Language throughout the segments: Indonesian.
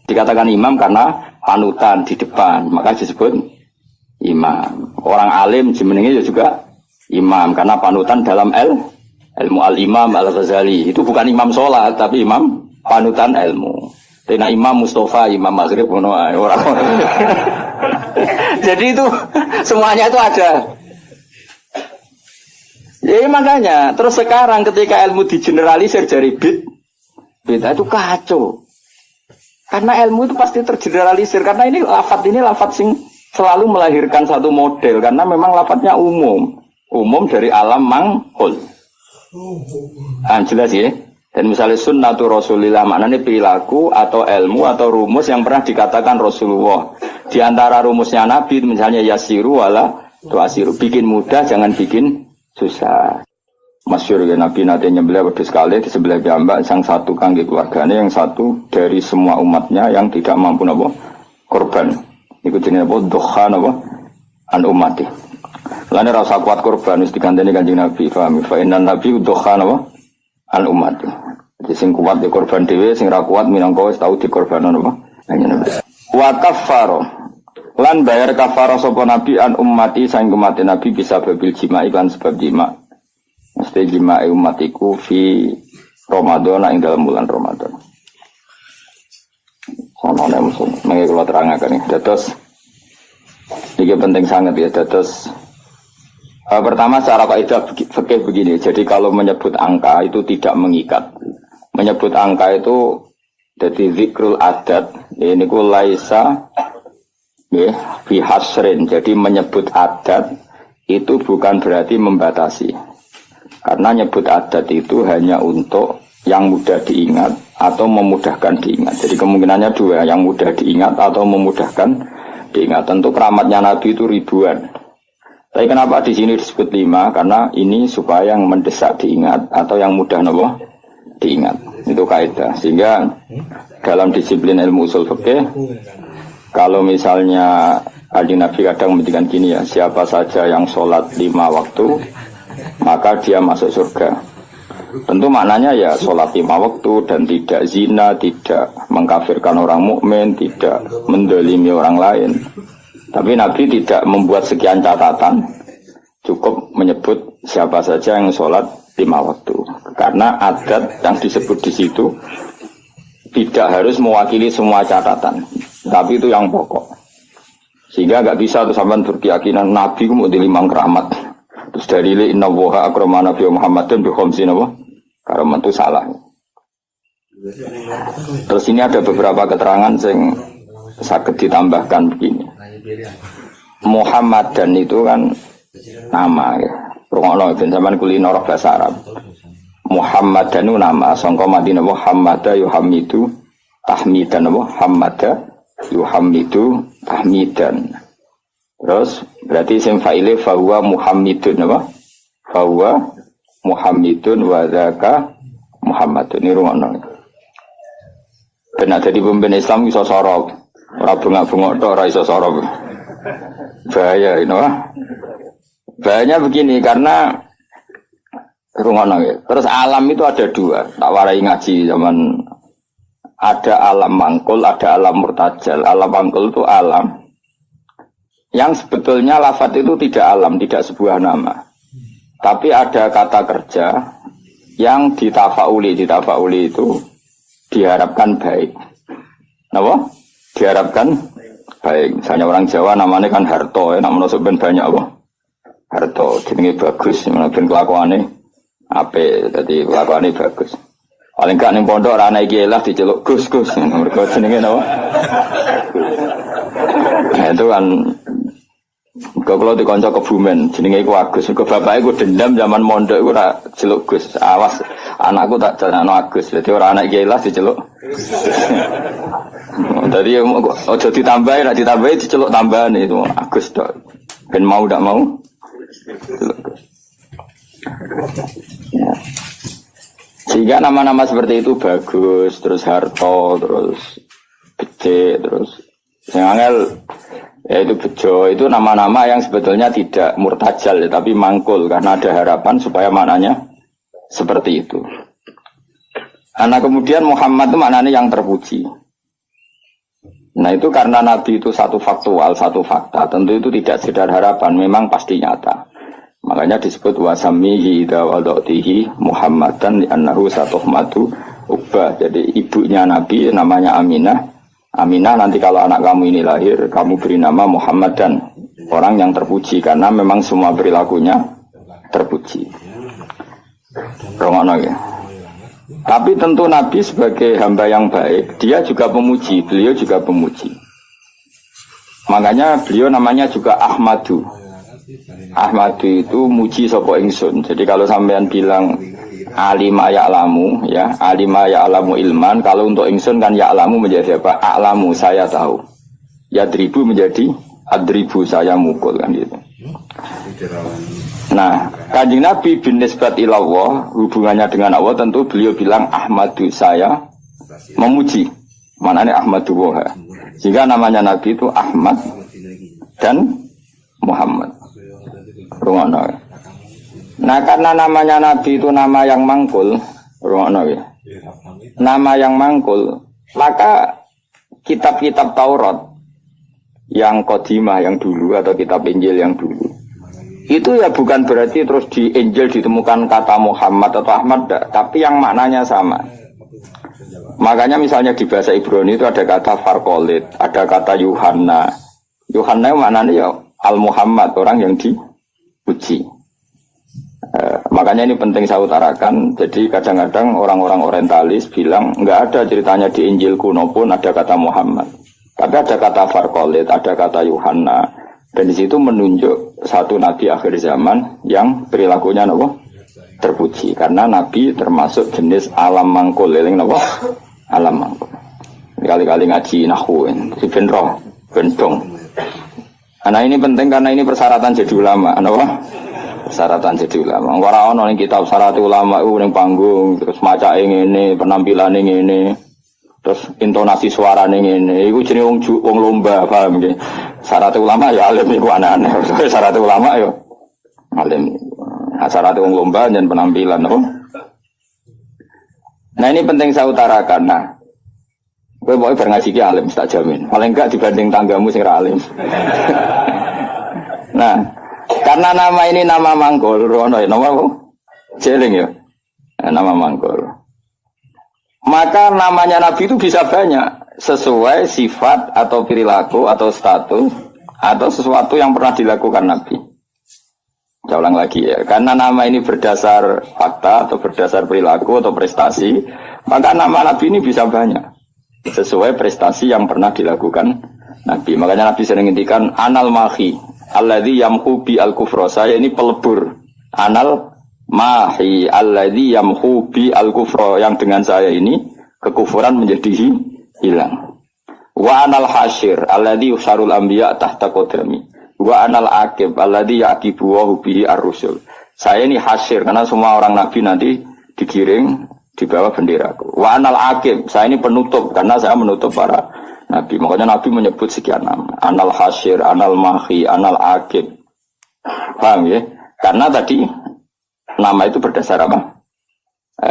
Dikatakan imam karena panutan di depan, maka disebut imam. Orang alim jenenge juga imam karena panutan dalam ilmu al-imam al-Ghazali. Itu bukan imam sholat tapi imam panutan ilmu. Tina Imam Mustafa, Imam Maghrib orang. Jadi itu semuanya itu ada. Jadi makanya terus sekarang ketika ilmu digeneralisir dari bid'ah itu kacau. Karena ilmu itu pasti tergeneralisir. Karena ini lafadz sing selalu melahirkan satu model. Karena memang lafadznya umum. Umum dari alam manghul. Jelas ya. Dan misalnya sunnatu Rasulillah maknanya perilaku atau ilmu atau rumus yang pernah dikatakan Rasulullah. Di antara rumusnya Nabi misalnya yasiru wala tuasiru. Bikin mudah jangan bikin susah. Masyhur ya Nabi nanti nyembelih wedhus sekali di sebelah jambak, yang satu kangge keluarganya, yang satu dari semua umatnya yang tidak mampu napa korban. Iku jenenge apa dokha napa an umati. Lan ora usah kuat korban wis diganteni Kanjeng Nabi, paham? Fa innan nabi dokha napa an umati. Jadi sing kuat di korban dhewe, sing ra kuat minangka wis tau dikorbanon napa Kanjeng Nabi. Wa kaffaro lan bayar kafarah sapa Nabi an ummati sang umat Nabi bisa babil jima iklan sebab jima. Mesti jima'i umatiku fi Ramadan ing dalam bulan Ramadan. Samane musuh mengke kula terangaken iki. Dados iki penting sangat ya dados pertama secara kaidah fikih begini. Jadi kalau menyebut angka itu tidak mengikat. Menyebut angka itu jadi zikrul adat ini ku laisa ya fi hasrin. Jadi menyebut adat itu bukan berarti membatasi. Karena nyebut adat itu hanya untuk yang mudah diingat atau memudahkan diingat. Jadi kemungkinannya dua, yang mudah diingat atau memudahkan diingat. Tentu keramatnya Nabi itu ribuan. Tapi kenapa di sini disebut 5? Karena ini supaya yang mendesak diingat atau yang mudah diingat. Itu kaidah. Sehingga dalam disiplin ilmu usul fikih, kalau misalnya Nabi kadang menjadikan gini ya, siapa saja yang sholat 5 waktu maka dia masuk surga. Tentu maknanya ya sholat 5 waktu dan tidak zina, tidak mengkafirkan orang mukmin, tidak mendolimi orang lain. Tapi Nabi tidak membuat sekian catatan, cukup menyebut siapa saja yang sholat 5 waktu. Karena adat yang disebut di situ tidak harus mewakili semua catatan, tapi itu yang pokok. Sehingga nggak bisa tuh sampai berkeyakinan Nabi mau di 5 keramat. Terus dari inna woha akramana Nabi Muhammadin bi khamsin apa? Karaman itu salah. Terus ini ada beberapa keterangan yang sakit ditambahkan begini. Muhammadan itu kan nama ya. Rungokno ben sampean kulino roh bahasa Arab. Muhammadan itu nama sangka Madinah Muhammada yuhamidu tahmidan Muhammada yuhamidu tahmidan. Terus berarti isim fa'ile fahuwa Muhammadun apa? Fahuwa Muhammadun wa dzaka Muhammadun. Ini rumono. Benar jadi pemimpin Islam iso sorok. Ora bengak-bengok tok ora iso sorok. Bahaya ini wah. Bahayanya begini karena rumono ya. Terus alam itu ada 2. Tak warai ngaji zaman ada alam mangkul, ada alam murtajal. Alam mangkul itu alam yang sebetulnya lafadz itu tidak alam, tidak sebuah nama. Tapi ada kata kerja yang ditafauli itu diharapkan baik. Kenapa? Diharapkan baik. Misalnya orang Jawa namanya kan Harto, ya, namanya sebenarnya banyak apa? Harto, jenenge bagus, ben kelakuane apik, dadi kelakuane bagus. Paling gak ning pondok ora ana iki lah diceluk Gus. Mergo jenenge napa? Nah, itu kan kalau dikonco Kebumen jenenge iku Agus. Mergo bapake ku dendam zaman mondok iku ora celuk Gus. Awas anakku tak jalano Agus. Dadi ora anak kiai lah diceluk. Dadi ojo ditambahi, nek ditambahi diceluk tambahan itu Agus tok. Ben mau ndak mau celuk Gus. Ya. Sehingga nama-nama seperti itu bagus, terus Harto, terus Becik, terus yang angel yaitu Bejo, itu nama-nama yang sebetulnya tidak murtajal ya, tapi mangkul karena ada harapan supaya maknanya seperti itu. Nah kemudian Muhammad itu maknanya yang terpuji. Nah itu karena Nabi itu satu faktual, satu fakta. Tentu itu tidak sekedar harapan, memang pasti nyata. Makanya disebut wasamihi idza wadatihi Muhammadan li'annahu satuhmatu ubah. Jadi ibunya Nabi namanya Aminah. Aminah nanti kalau anak kamu ini lahir, kamu beri nama Muhammadan, orang yang terpuji karena memang semua perilakunya terpuji. Romono ya. Tapi tentu Nabi sebagai hamba yang baik, dia juga pemuji, beliau juga pemuji. Makanya beliau namanya juga Ahmadu. Ahmadu itu muji sapa ingsun. Jadi kalau sampean bilang alima ya'lamu, ya, alima ya'lamu ilman, kalau untuk ingsun kan ya'lamu menjadi apa? A'lamu, saya tahu. Yadribu menjadi adribu, saya mukul kan gitu. Nah, Kanjeng Nabi bin nisbat ilallah, hubungannya dengan Allah tentu beliau bilang Ahmadu, saya memuji. Mananya Ahmadu Woha. Sehingga namanya Nabi itu Ahmad dan Muhammad. Rungono. Nah, karena namanya Nabi itu nama yang mangkul, rungono ya. Nama yang mangkul, maka kitab-kitab Taurat yang kodimah yang dulu atau kitab Injil yang dulu itu ya bukan berarti terus di Injil ditemukan kata Muhammad atau Ahmad, tapi yang maknanya sama. Makanya misalnya di bahasa Ibrani itu ada kata Farkolit, ada kata Yuhanna. Yuhanna maknanya ya Al-Muhammad, orang yang dipuji. Makanya ini penting saya utarakan. Jadi kadang-kadang orang-orang orientalis bilang nggak ada ceritanya di Injil kuno pun ada kata Muhammad. Tapi ada kata Farkolit, ada kata Yuhanna. Dan di situ menunjuk satu nabi akhir zaman yang perilakunya terpuji. Karena nabi termasuk jenis alam mangkul, eling alam mangkul. Kali-kali ngaji nahwu, si benroh, bentong. Nah ini penting karena ini persyaratan jadi ulama, persyaratan jadi ulama. Ora ono ning kitab syarat ulama itu ning panggung, terus maca ngene, penampilan ngene. Terus intonasi suara ngene, iku jenenge wong lomba, paham nggih. Syarat ulama ya alim iku aneh-aneh. Syarat ulama ya alim. Syarat wong lomba dan penampilan apa? Nah ini penting saya utarakan. Nah, kowe pokoke bar ngaji ki alim tak jamin. Paling enggak dibanding tanggamu sing ra alim. Nah, karena nama ini nama mangkul, rono ya nama apa? Jeling ya. Nama mangkul. Maka namanya Nabi itu bisa banyak sesuai sifat atau perilaku atau status atau sesuatu yang pernah dilakukan Nabi. Saya ulang lagi ya, karena nama ini berdasar fakta atau berdasar perilaku atau prestasi, maka nama Nabi ini bisa banyak sesuai prestasi yang pernah dilakukan Nabi. Makanya Nabi sering ngintikan anal mahi alladzi yamhu bi al-kufra, saya ini pelebur. Anal mahi alladzi yamhu bi al-kufra, yang dengan saya ini kekufuran menjadi hilang. Wa anal hasyir alladzi yusarul anbiya tahta qadami. Wa anal aqib alladzi yaqibu wa bihi ar-rusul. Saya ini hasyir karena semua orang nabi nanti digiring di bawah benderaku. Wa anal aqib, saya ini penutup karena saya menutup para nabi. Makanya Nabi menyebut sekian nama. Anal hasyir, anal mahi, anal aqib. Paham ya? Karena tadi nama itu berdasar apa?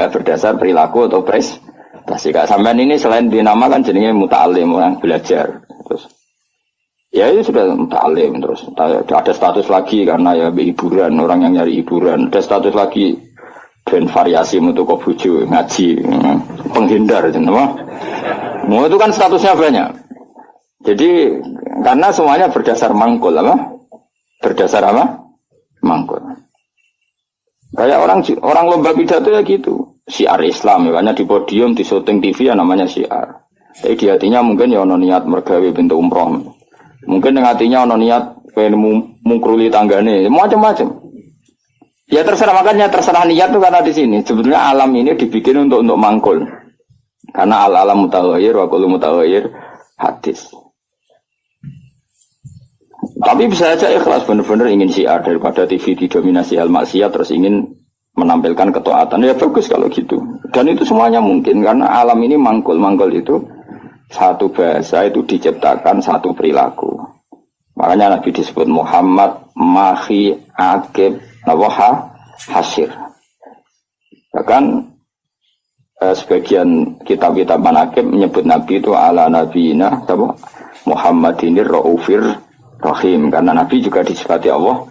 Berdasar perilaku atau prestasi. Sampean ini selain dinamakan jenenge muta'alim, orang belajar. Terus ya itu sudah muta'alim, terus ada status lagi karena ya hiburan, orang yang nyari hiburan. Ada status lagi dan variasi untuk bojo, ngaji, penghindar jenenge. Mau itu kan statusnya banyak. Jadi karena semuanya berdasar mangkul apa? Berdasar apa? Mangkul. Kayak orang lomba pidato ya gitu. Syiar Islam ya, karena di podium, di syuting TV ya namanya syiar. Tapi di hatinya mungkin ya ono niat mergawe pintu umroh. Mungkin di hatinya ono niat pengen mungkruli tanggane, macam-macam. Ya terserah, makanya terserah niat tuh karena di sini. Sebetulnya alam ini dibikin untuk mangkul. Karena al-alam mutaghayyir wa kullu mutaghayyir hadis. Tapi bisa saja ikhlas benar-benar ingin syiar daripada TV didominasi hal maksiat terus ingin menampilkan ketaatan. Ya bagus kalau gitu. Dan itu semuanya mungkin karena alam ini mangkul. Mangkul itu satu bahasa itu diciptakan satu perilaku. Makanya Nabi disebut Muhammad, Mahi, Aqib, Nawaha, Hasyir. Bahkan sebagian kitab-kitab manaqib menyebut Nabi itu ala nabiyina Muhammadinir Raufir Rahim. Karena Nabi juga disifati Allah,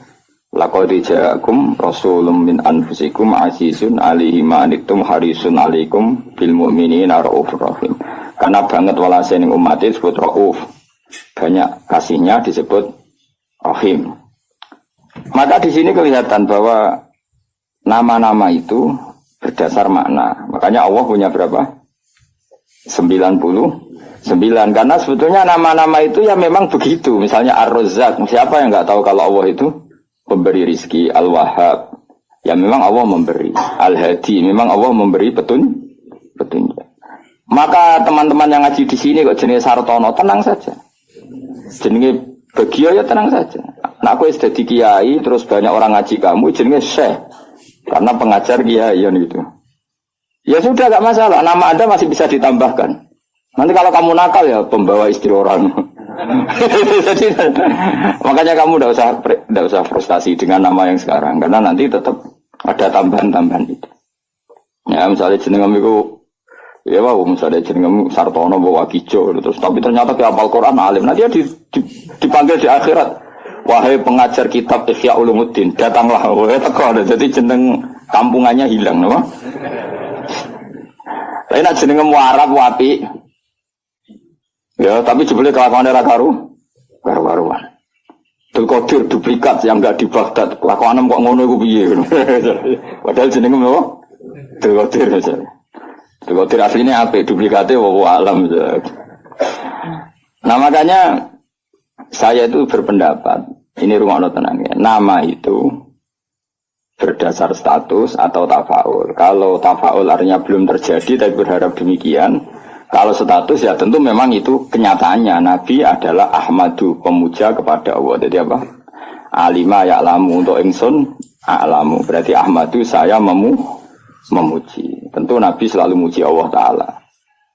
laqad ja'akum rasulun min anfusikum azizun 'alaihi ma anittum harisun 'alaikum bil mu'minina raufur rahim. Karena banget walase ning umat disebut Rauf. Banyak kasihnya disebut Rahim. Maka di sini kelihatan bahwa nama-nama itu berdasar makna. Makanya Allah punya berapa? 99. Karena sebetulnya nama-nama itu ya memang begitu. Misalnya Ar-Razzaq. Siapa yang nggak tahu kalau Allah itu pemberi rizki? Al-Wahhab. Ya memang Allah memberi. Al-Hadi. Memang Allah memberi petunjuk. Maka teman-teman yang ngaji di sini kok jenis Sartono, tenang saja. Jenis Bagio ya tenang saja. Nah aku sudah di kiai, terus banyak orang ngaji kamu, jenis Syekh. Karena pengajar kiai gitu. Ya sudah gak masalah, nama Anda masih bisa ditambahkan. Nanti kalau kamu nakal ya pembawa istri orang. Jadi, makanya kamu tidak usah frustasi dengan nama yang sekarang, karena nanti tetap ada tambahan-tambahan itu. Ya misalnya jeneng itu, ya wow, misalnya jeneng Sartono bawa Kijo, terus tapi ternyata dia hafal Quran alim. Nanti dia dipanggil di akhirat. Wahai pengajar kitab Ihya Ulumuddin, datanglah. Wahai teko, jadi jeneng kampungannya hilang, no? Tapi nak jeneng Arab wapi. Ya, tapi jebule kelakuane ra karuan. Qadir duplikat yang enggak di Baghdad. Kelakuane kok ngono iku piye ngono. Padahal jenenge apa? Qadir aja. Qadir aslinya apik, duplikate wa alam. Nah, makanya saya itu berpendapat, ini rumah tenang ya, nama itu berdasar status atau tafaul. Kalau tafaul artinya belum terjadi tapi berharap demikian. Kalau status ya tentu memang itu kenyataannya. Nabi adalah Ahmadu, pemuja kepada Allah. Jadi apa? Alima ya'lamu, untuk ingsun a'lamu. Berarti Ahmadu saya memuji. Tentu Nabi selalu muji Allah Ta'ala.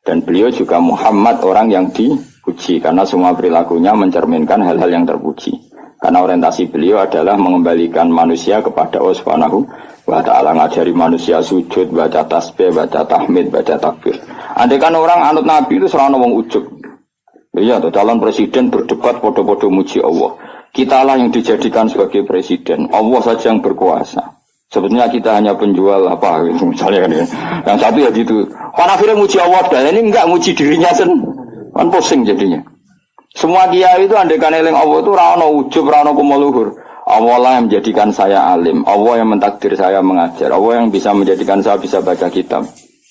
Dan beliau juga Muhammad, orang yang dipuji. Karena semua perilakunya mencerminkan hal-hal yang terpuji. Karena orientasi beliau adalah mengembalikan manusia kepada Allah Subhanahu wa Ta'ala. Ngajari manusia sujud, baca tasbih, baca tahmid, baca takbir. Andai kan orang anut Nabi itu selalu ngomong ujub. Iya tuh, calon presiden berdebat podo-podo muji Allah. Kitalah yang dijadikan sebagai presiden. Allah saja yang berkuasa. Sebetulnya kita hanya penjual apa gitu, misalnya kan ya. Yang satu ya gitu. Kan akhirnya muji Allah, dan ini enggak muji dirinya kan pusing jadinya. Semua kiai itu andai kan eling Allah itu rano ujub, rano kumuluhur. Allah lah yang menjadikan saya alim. Allah yang mentakdir saya mengajar. Allah yang bisa menjadikan saya bisa baca kitab.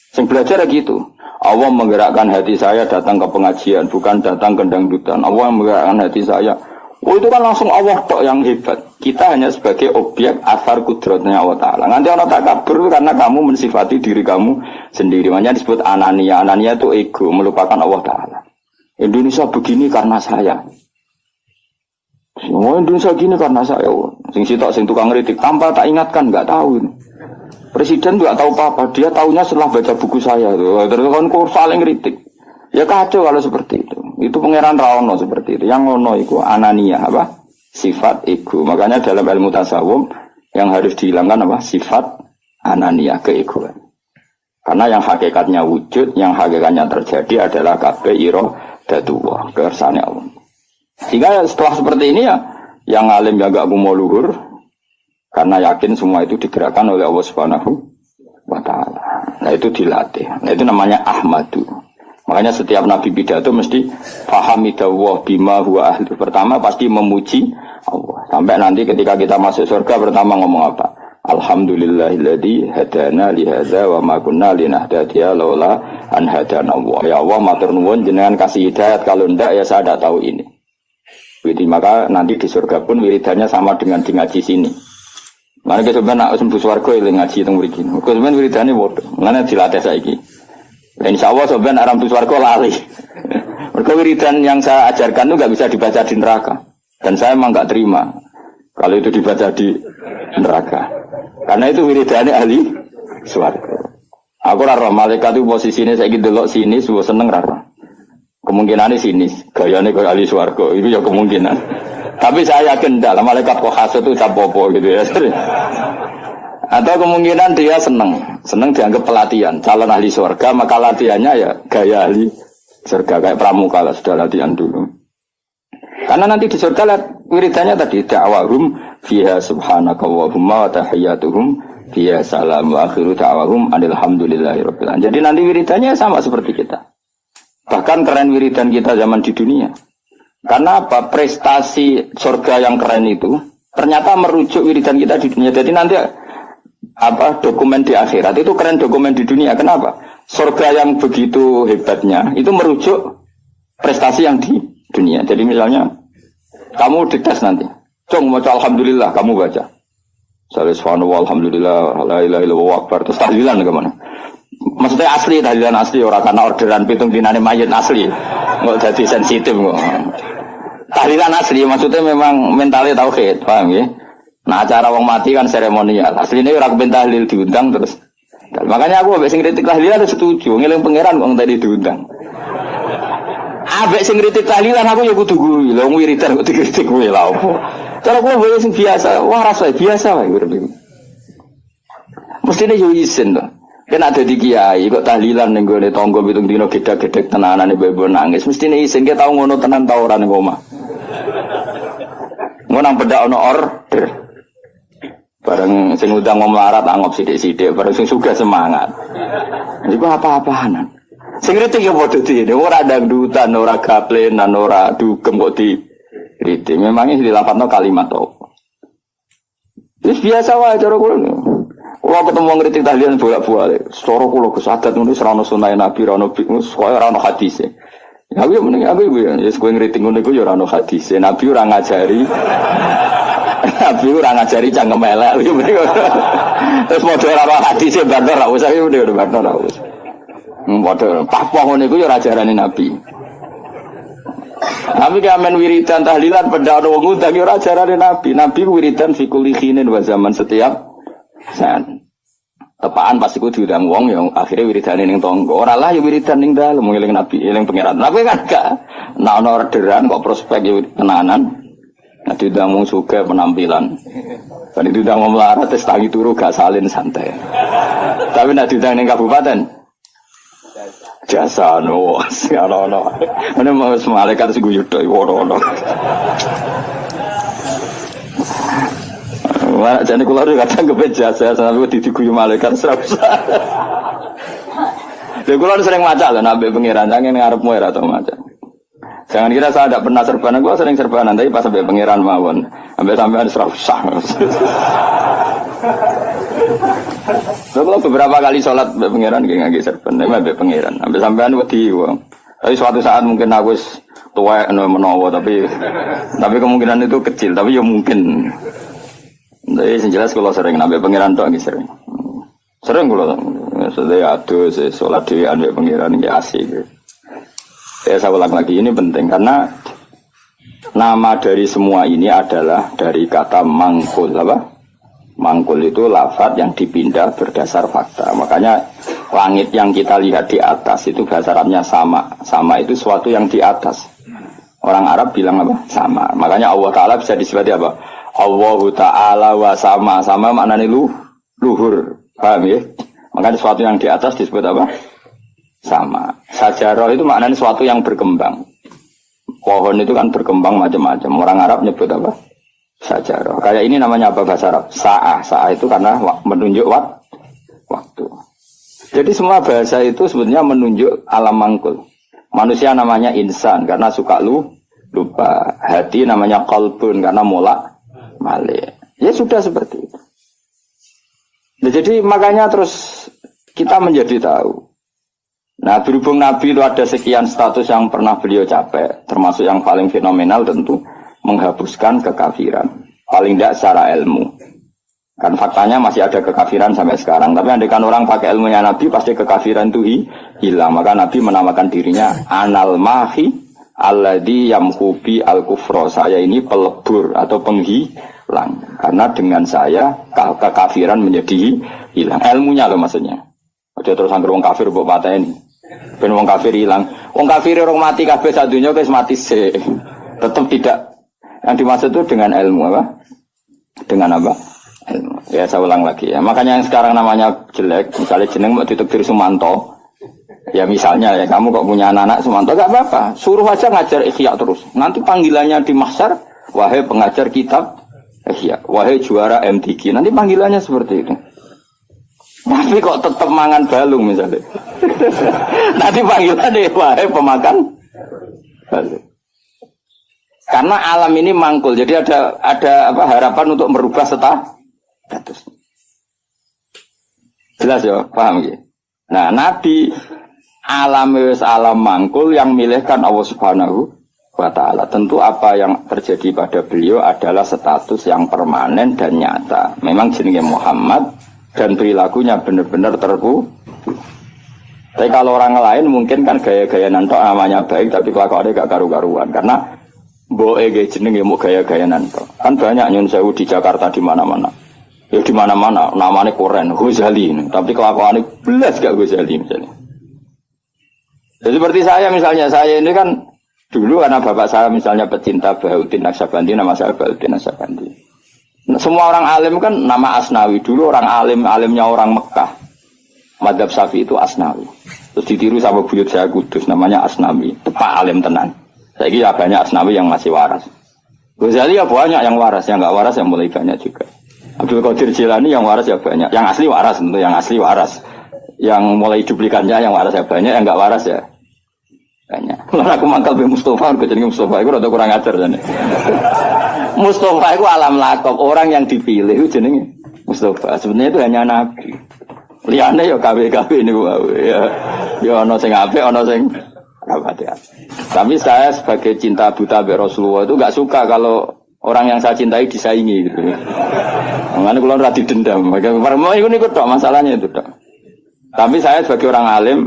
Sing belajar gitu. Allah menggerakkan hati saya datang ke pengajian, bukan datang ke dangdutan. Allah yang menggerakkan hati saya. Oh itu kan langsung Allah tok yang hebat. Kita hanya sebagai objek asar kudratnya Allah Ta'ala. Nanti orang takabur karena kamu mensifati diri kamu sendiri. Makanya disebut anania. Anania itu ego, melupakan Allah Ta'ala. Indonesia begini karena saya. Semua Indonesia begini karena saya. Sing sitok sing tukang kritik tanpa tak ingatkan nggak tahu. Presiden juga tahu apa, dia tahunya setelah baca buku saya tuh. Terus kan kok saling kritik. Ya kacau kalau seperti itu. Itu pangeran Raono seperti itu. Yang ngono itu anania apa? Sifat ego. Makanya dalam ilmu tasawuf yang harus dihilangkan apa? Sifat anania, keegoan. Karena yang hakikatnya wujud, yang hakikatnya terjadi adalah kabeh iradatullah, kersane Allah. Sehingga setelah seperti ini ya, yang alim yang gak mau luhur, karena yakin semua itu digerakkan oleh Allah Subhanahu wa Ta'ala. Nah itu dilatih. Nah itu namanya Ahmadu. Makanya setiap Nabi pidato mesti fahamidallah bima huwa ahli. Pertama pasti memuji Allah. Sampai nanti ketika kita masuk surga pertama ngomong apa? Alhamdulillahilladzi hadana li hadza wa ma kunna linahtadiya laula an hadana Allah. Ya Allah matur nuwun jenengan kasih hidayat, kalau ndak ya saya tidak tahu ini. Jadi maka nanti di surga pun wiridannya sama dengan di ngaji sini. Mana kita sebenarnya nak sembuh swargo yang ngaji tentang wiridan. Kita sebenarnya wiridannya bodoh. Mana dilatih saiki. Dan insya Allah sebenarnya aram tu swargo lali. Mereka wiridan yang saya ajarkan itu nggak bisa dibaca di neraka. Dan saya emang nggak terima kalau itu dibaca di neraka. Karena itu wiridannya ahli swargo. Aku rara malaikat itu posisinya saya gitu loh sini, semua seneng rara. Kemungkinannya sini, gayanya ke ahli swargo itu ya kemungkinan. Tapi saya yakin tidak, malaikat kok hasud itu capopo gitu ya. Atau kemungkinan dia seneng dianggap pelatihan, calon ahli surga, maka latihannya ya gaya ahli surga kayak pramuka lah, sudah latihan dulu. Karena nanti di surga lihat wiridannya tadi da'wahum fiha subhanakallahumma wa tahiyyatuhum fiha salam wa akhiru da'wahum alhamdulillahirabbil alamin. Jadi nanti wiridannya sama seperti kita. Bahkan keren wiridan kita zaman di dunia. Karena apa? Prestasi surga yang keren itu ternyata merujuk wiridan kita di dunia. Jadi nanti apa dokumen di akhirat itu keren dokumen di dunia. Kenapa? Surga yang begitu hebatnya itu merujuk prestasi yang di dunia. Jadi misalnya kamu dites nanti, Cung baca alhamdulillah, kamu baca. Salih subhanallah alhamdulillah la ilaha illallah akbar. Terus tahlilan kemana? Maksudnya asli, tahlilan asli orang karena orderan pitung dinane mayit asli. Nggak jadi sensitif kok. Tahlilan asli maksudnya memang mentalnya tauhid, paham ya? Nah acara wong mati kan seremonial. Aslinya ora kepen tahlil diundang terus. Makanya aku ambek sing kritik tahlilan setuju, ngeling pangeran kok tadi diundang. Ambek sing kritik tahlilan aku ya kudu kuwi, lha wiridan kok dikritik kuwi lha opo. Cara kuwi sing biasa, wah rasa biasa wae urip. Mestine yo isin to. Kena dadi kiai kok tahlilan ning gone tangga pitung dina gedhe-gedhe tenanane bebo nangis. Mestine isin ki tau ngono tenan ta ora ning omah. Nang bedak ono order. Bareng sing udang mau melarat anggap sithik-sithik, bareng sing sugih semangat. Iku apa-apaanan. Sing kritik ya padha dene, ora dangdutan, ora gaplenan, ora dugem kok di kritik. Memangnya dilapatno kalimat apa. Wis biasa wae cara kula. Kula ketemu ngritik tahlilan bolak-balik. Cara kula Gus adat ngono ora ono sunah Nabi, ora ono koyo ora ono hadis. Aku mending aku ya kowe ngritik ngono iku ya ora ono hadis. Nabi ora ngajari. Nabi ora ngajari cangkem elek. Terus model ora hadis e bandar ra usah iki udah bandar ra usah. Model papoh ngono iku ya ora ajarane Nabi. Tapi kamen wiridan tahlilan benda ono wong ngundang ya ora ajarane Nabi. Nabi wiridan fi kulli khinin wa zaman setiap saat. Tepaan pas iku diundang wong yang akhirnya wiridane ning tangga. Ora lah ya wiridan ning dalem ngeling Nabi, eling pangeran. Tapi kan gak nek ana orderan kok prospek ya tenanan. Nek diundang wong sugih penampilan. Kan diundang wong melarat tes tangi turu gak salin santai. Tapi nek diundang ning kabupaten jasa no, ono. Mene mau malaikat sing guyu tok ono. Wah, jane kula kadang kepen jasa sampe diguyu malaikat ora usah. Lha kula sering maca lho nabe pangeran sangen ngarepmu ora tau maca. Jangan kira saya tidak pernah serbanan, gua sering serbanan tapi pas sampai pangeran mawon. Sampai sampean ora usah. Kalau beberapa kali sholat mbek pangeran nggih ngangge serban, mbek pangeran. Sampai sampean wedi wong. Tapi suatu saat mungkin aku wis tuwek menawa tapi kemungkinan itu kecil, tapi ya mungkin. Jadi yang jelas kalau sering nambah pangeran tok nggih sering. Sering kalau maksudnya aduh sholat di ambek pangeran nggih asik. Saya ulang lagi ini penting karena nama dari semua ini adalah dari kata mangkul apa? Mangkul itu lafaz yang dipindah berdasar fakta. Makanya langit yang kita lihat di atas itu bahasa Arabnya sama. Sama itu suatu yang di atas. Orang Arab bilang apa? Sama. Makanya Allah Ta'ala bisa disebut apa? Allahu Ta'ala wa sama. Sama maknanya luhur. Paham ya? Makanya sesuatu yang di atas disebut apa? Sama. Sajarah itu maknanya sesuatu yang berkembang. Pohon itu kan berkembang macam-macam. Orang Arab nyebut apa? Sajarah. Kayak ini namanya apa bahasa Arab? Sa'ah. Sa'ah itu karena menunjuk waktu. Jadi semua bahasa itu sebetulnya menunjuk alam mangkul. Manusia namanya insan karena suka lupa. Hati namanya qalbun karena malik. Ya sudah seperti itu. Nah, jadi makanya terus kita menjadi tahu. Nah berhubung Nabi itu ada sekian status yang pernah beliau capai. Termasuk yang paling fenomenal tentu menghapuskan kekafiran. Paling tidak secara ilmu. Kan faktanya masih ada kekafiran sampai sekarang. Tapi andaikan orang pakai ilmunya Nabi pasti kekafiran itu hilang. Maka Nabi menamakan dirinya Anal Mahi Alladhi Yamhubi Al-Kufro. Saya ini pelebur atau penghilang. Karena dengan saya kekafiran menjadi hilang. Ilmunya loh maksudnya. Ada terus anggar wong kafir mbok pateni. Ben wong kafir hilang. Wong kafir orang mati kabeh sak donya wis mati sik. Tetap tidak. Yang dimaksud itu dengan ilmu apa? Dengan apa? Ilmu. Ya saya ulang lagi ya. Makanya yang sekarang namanya jelek, misalnya jeneng mbok ditekdir Sumanto, Ya misalnya ya kamu kok punya anak semanto gak apa-apa, suruh aja ngajar Ihya terus. Nanti panggilannya di mahsyar, wahai pengajar kitab Ihya, wahai juara MTQ. Nanti panggilannya seperti itu. Tapi kok tetap mangan balung misalnya. Nanti panggilannya wahai pemakan balung. Karena alam ini mangkul, jadi ada apa harapan untuk merubah status. Jelas ya, paham ya? Nah, Nabi alam mangkul yang milihkan Allah Subhanahu wa Ta'ala. Tentu apa yang terjadi pada beliau adalah status yang permanen dan nyata. Memang jenenge Muhammad dan perilakunya benar-benar terku. Tapi kalau orang lain mungkin kan gaya-gaya nantok namanya baik, tapi kelakuannya gak karu-karuan. Karena boe ge jenenge mau gaya-gaya nantok. Kan banyak nyun sewu di Jakarta di mana-mana. Ya di mana-mana namanya Koren, Ghazali, tapi kelakuannya belas gak Ghazali misalnya. Jadi seperti saya misalnya, saya ini kan dulu karena bapak saya misalnya pecinta Bahuddin Naksabandi, nama saya Bahuddin Naksabandi. Nah, semua orang alim kan nama Asnawi, dulu orang alimnya orang Mekah. Madzhab Syafi'i itu Asnawi. Terus ditiru sama buyut saya Kudus, namanya Asnawi, tepak alim tenan. Saya kira banyak Asnawi yang masih waras. Ghazali ya banyak yang waras, yang enggak waras yang mulai banyak juga. Abdul Qadir Jilani yang waras ya banyak, yang asli waras tentu, yang asli waras. Yang mulai duplikannya yang waras ya banyak, yang enggak waras ya banyak. Lalu aku mangkal be Mustafa, aku jadi Mustafa itu rada kurang ajar jane. Mustafa itu alam lakop, orang yang dipilih itu jenenge Mustafa. Sebenarnya itu hanya nabi. Liyane ya KW-KW ini ya ana sing apik, ana sing rapat ya. Tapi saya sebagai cinta buta be Rasulullah itu enggak suka kalau orang yang saya cintai disaingi gitu. Makanya kalau ora didendam, mau ikut tok masalahnya itu tok. Tapi saya sebagai orang alim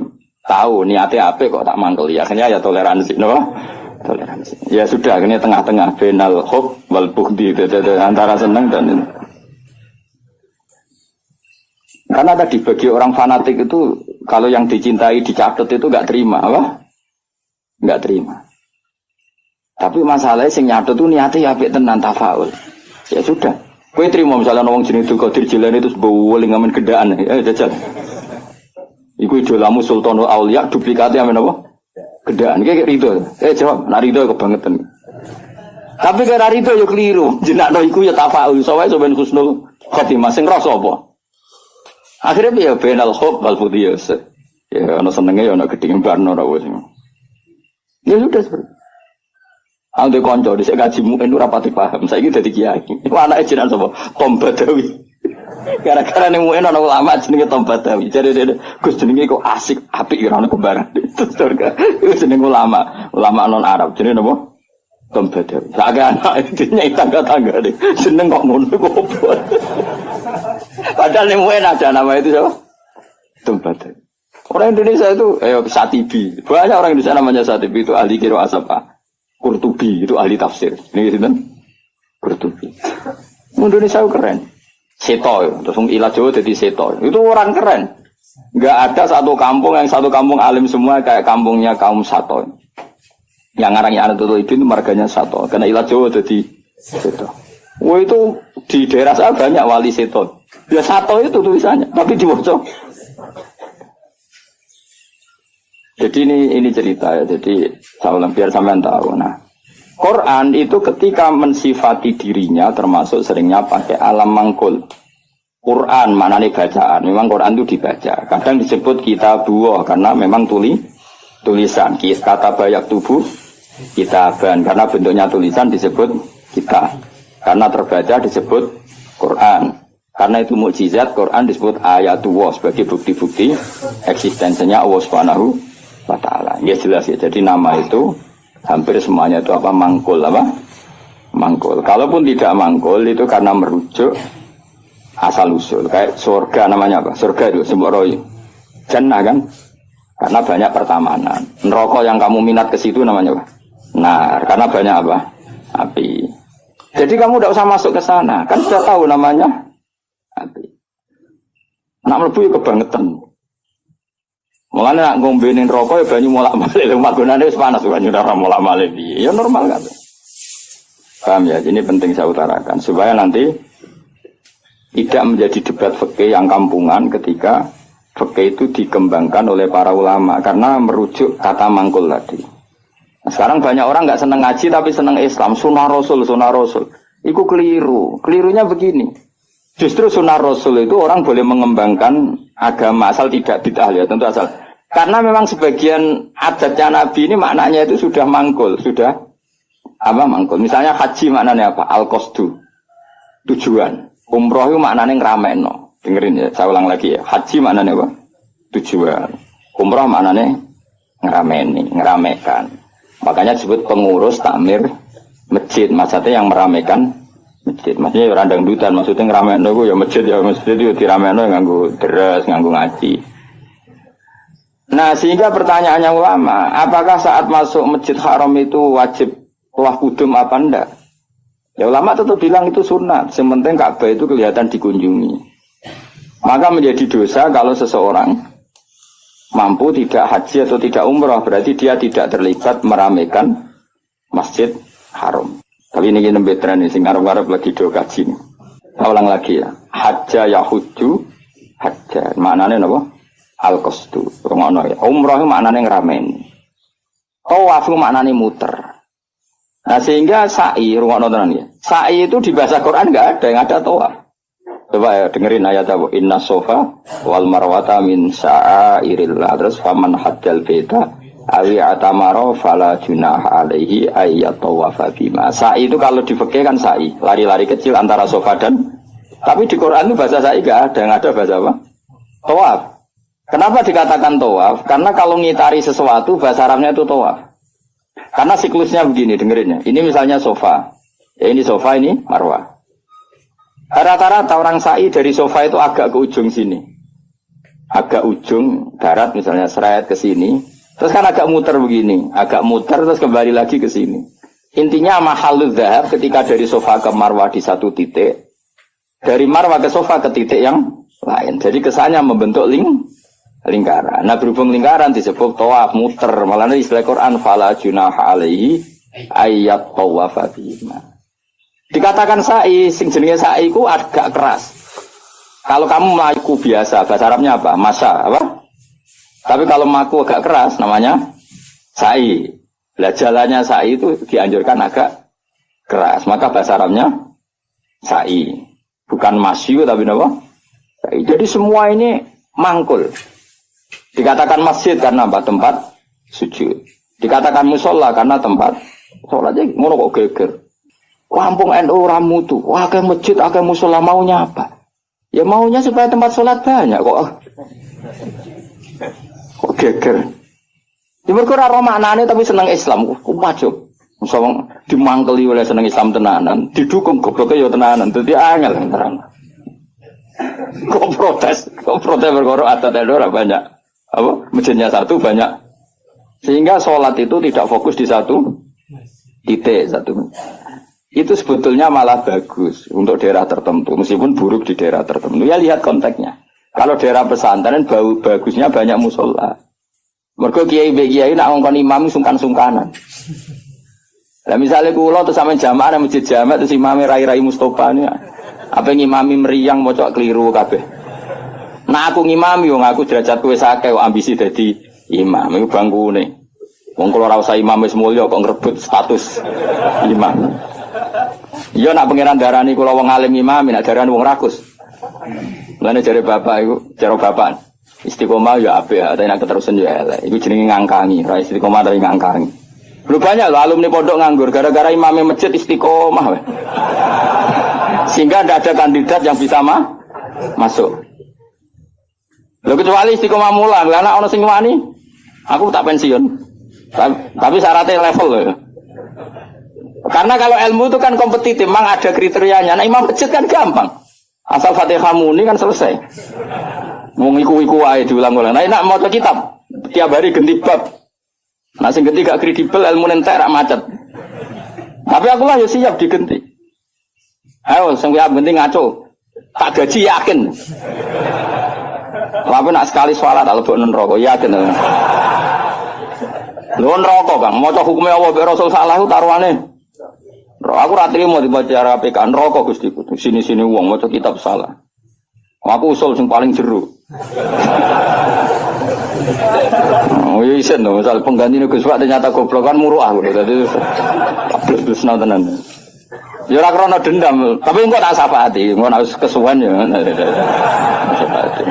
tahu niatnya apa kok tak mangkel ya. Akhirnya ya toleransi, no? Toleransi. Ya sudah, akhirnya tengah-tengah benal hub wal bughdi antara senang dan ini. Karena tadi bagi orang fanatik itu kalau yang dicintai dicatat itu enggak terima, apa? Enggak terima. Tapi masalahnya sing nyatet itu niatnya ya apik tenan tafaul. Ya sudah. Kowe trimo misalnya wong jenenge Abdul Qadir Jilani itu sebuah ngamen gedaan. Jajal. Iku idolamu Sultanul Auliya duplikatnya amen apa? Gedaan. Kayak rido. Jawab, nak rido kebangetan. Tapi kira rido yo keliru. Jenakno iku ya tafaul. Soale sampean husnul khotimah sing rasa apa? Akhirnya ya benal khub wal fudiyas. Ya ana senenge ya ana gedhe barno ora wis. Ya sudah seperti Ande konco dhisik ngaji muen ora pati paham. Saiki dadi kiai. Iku anake jenengan sapa? Tom Badawi. Gara-gara ning muen ana ulama jenenge Tom Badawi. Jare Gus jenenge kok asik, apik ora ono kembaran. Terus surga. Iku jeneng ulama non Arab. Jenenge napa? Tom Badawi. Sak anak nyai tangga-tangga deh. Jeneng kok ngono kok opo. Padahal ning muen ada nama itu siapa? Tom Badawi. Orang Indonesia itu Satibi. Banyak orang Indonesia namanya Satibi itu ahli qiraah apa? Qurtubi itu ahli tafsir. Ini gitu kan? Qurtubi. Indonesia itu keren. Seto, terus ilah Jawa jadi seto. Itu orang keren. Enggak ada satu kampung alim semua kayak kampungnya kaum Sato. Yang ngarangnya anak itu marganya Sato. Karena ilah Jawa jadi seto. Wah itu di daerah saya banyak wali seto. Ya Sato itu tulisannya, tapi dibaca. Jadi ini cerita ya. Jadi saya biar sampean tahu. Nah, Quran itu ketika mensifati dirinya termasuk seringnya pakai alam mangkul. Quran maknanya bacaan. Memang Quran itu dibaca. Kadang disebut kitabuh karena memang tulisan. Kata banyak tubuh kitaban karena bentuknya tulisan disebut kita. Karena terbaca disebut Quran. Karena itu mukjizat Quran disebut ayatullah sebagai bukti-bukti eksistensinya Allah Subhanahu wa Ta'ala. Ya jelas ya. Jadi nama itu hampir semuanya itu apa? Mangkul apa? Mangkul. Kalaupun tidak mangkul itu karena merujuk asal usul. Kayak surga namanya apa? Surga itu sembaroi. Jannah kan? Karena banyak pertamanan. Neraka yang kamu minat ke situ namanya apa? Nar. Karena banyak apa? Api. Jadi kamu tidak usah masuk ke sana. Kan sudah tahu namanya api. Nak mlebu ya kebangetan. Mulanya nak ngombenin rokok ya banyu molak-malik. Magunannya panas banyu ora molak-malik. Ya normal kan. Paham ya? Ini penting saya utarakan supaya nanti tidak menjadi debat fikih yang kampungan ketika fikih itu dikembangkan oleh para ulama karena merujuk kata mangkul tadi. Nah, sekarang banyak orang nggak seneng ngaji tapi seneng Islam, sunnah Rasul. Itu keliru. Kelirunya begini. Justru sunnah Rasul itu orang boleh mengembangkan agama asal tidak bid'ah ya, tentu asal. Karena memang sebagian adatnya Nabi ini maknanya itu sudah mangkul, sudah apa mangkul. Misalnya haji maknanya apa? Al-qasdu, tujuan. Umroh itu maknanya ngramekno. Dengerin ya, saya ulang lagi ya. Haji maknanya apa? Tujuan. Umroh maknanya ngeramekan. Makanya disebut pengurus takmir masjid. Maksudnya yang meramekan masjid. Maksudnya orang dangdutan, maksudnya ngeramekan itu ya masjid itu diramekan nganggo deres, nganggo ngaji. Nah, sehingga pertanyaannya ulama, apakah saat masuk masjid haram itu wajib tawaf kudum apa enggak? Ya ulama tetap bilang itu sunat, yang penting Ka'bah itu kelihatan dikunjungi. Maka menjadi dosa kalau seseorang mampu tidak haji atau tidak umrah, berarti dia tidak terlibat meramaikan masjid haram. Tapi ini kita betran ini, ngarep-ngarep lagi do kaji. Saya ulang lagi ya, hajja yahuju, hajja, maknanya apa? Al-qasdu, rungono ya. Umrah itu maknanya ngeramen. Tawaf itu maknanya muter. Nah sehingga sa'i, rungono tenan ya. Sa'i itu di bahasa Quran enggak ada, yang ada tawaf. Coba ya dengerin ayat apa? Inna sofa wal marwata min sa'airillah. Terus faman hajjal beta awi atamaro fala junah alaihi ayyat tawafa bima. Sa'i itu kalau di fikih kan sa'i, lari-lari kecil antara sofa dan. Tapi di Quran itu bahasa sa'i enggak ada, yang ada bahasa apa? Tawaf. Kenapa dikatakan tawaf? Karena kalau ngitari sesuatu bahasa Arabnya itu tawaf. Karena siklusnya begini, dengerin ya. Ini misalnya sofa. Ya ini sofa, ini marwah. Rata-rata orang sa'i dari sofa itu agak ke ujung sini. Agak ujung darat misalnya seret ke sini. Terus kan agak muter begini. Agak muter terus kembali lagi ke sini. Intinya mahalul dhahab ketika dari sofa ke marwah di satu titik. Dari marwah ke sofa ke titik yang lain. Jadi kesannya membentuk lingkaran. Nah berhubung lingkaran disebut tawaf muter. Malah istilah Quran fala junaha alaihi ayat tawafa bima. Dikatakan sa'i, sing jenenge sa'i ku agak keras. Kalau kamu melaku biasa, bahasa Arabnya apa? Masa, apa? Tapi kalau melaku agak keras namanya sa'i. Lah jalannya sa'i itu dianjurkan agak keras. Maka bahasa Arabnya sa'i. Bukan masyu tapi apa? Sa'i. Jadi semua ini mangkul. Dikatakan masjid karena apa? Tempat sujud. Dikatakan musola karena tempat sholatnya ngono kok geger. Kampung NU ramutu. Wah, ke masjid, ke musola maunya apa? Ya maunya supaya tempat sholat banyak kok. Kok geger. Ya mergo ora maknane tapi seneng Islam. Wajib. Musola dimangkeli oleh seneng Islam tenanan, didukung gobloke ya tenanan. Dadi angel terang. Kok protes perkara adat ora banyak. Apa? Masjidnya satu banyak. Sehingga sholat itu tidak fokus di satu titik satu. Itu sebetulnya malah bagus untuk daerah tertentu, meskipun buruk di daerah tertentu. Ya lihat konteksnya. Kalau daerah pesantren bagusnya banyak musola. Mergo kiai nak ngongkon imam sungkan-sungkanan. Lah misalnya kula terus sampean jamaah nang masjid jamaah terus imame rai-rai Mustofa ini. Apa ngimami meriang mocok keliru kabeh. Nah aku ngimami wong aku derajatku wis akeh kok ambisi dadi imam iku bangkune. Wong kula ora usah imam wis mulya kok ngrebut status imam. Iya nak pangeran darani kula wong alim imam, nak darani wong rakus. Mulane jare bapak iku, cara bapak istiqomah ya apik, tapi nak keterusan ya elek. Iku jenenge ngangkangi, ora istiqomah tapi ngangkangi. Lu banyak loh alumni pondok nganggur gara-gara imamnya masjid istiqomah. Sehingga tidak ada kandidat yang bisa masuk. Lho kecuali istiqomah mulang, lah ana sing wani. Aku tak pensiun. Tapi syaratnya level loh. Karena kalau ilmu itu kan kompetitif, memang ada kriterianya. Nah imam masjid kan gampang. Asal Fatihah muni kan selesai. Wong iku wae diulang-ulang. Nah enak maca kitab, tiap hari ganti bab. Nah sing ganti gak kredibel ilmu entek rak macet. Tapi aku lah ya siap diganti. Ayo sing ganti ngaco. Tak gaji yakin. Tapi nak sekali sholat lebok neraka yakin. Lho neraka Kang, maca hukume Allah be Rasul salah taruhane. Aku ra trimo dibaca RPK neraka Gusti. Sini-sini wong maca kitab salah. Aku usul sing paling jero. Oh iya isen dong, misal pengganti Gus Pak ternyata goblok kan muruah gitu. Tadi plus tenan. Ya ora krana dendam, tapi engko tak syafaati, engko nek kesuwen ya. Syafaati.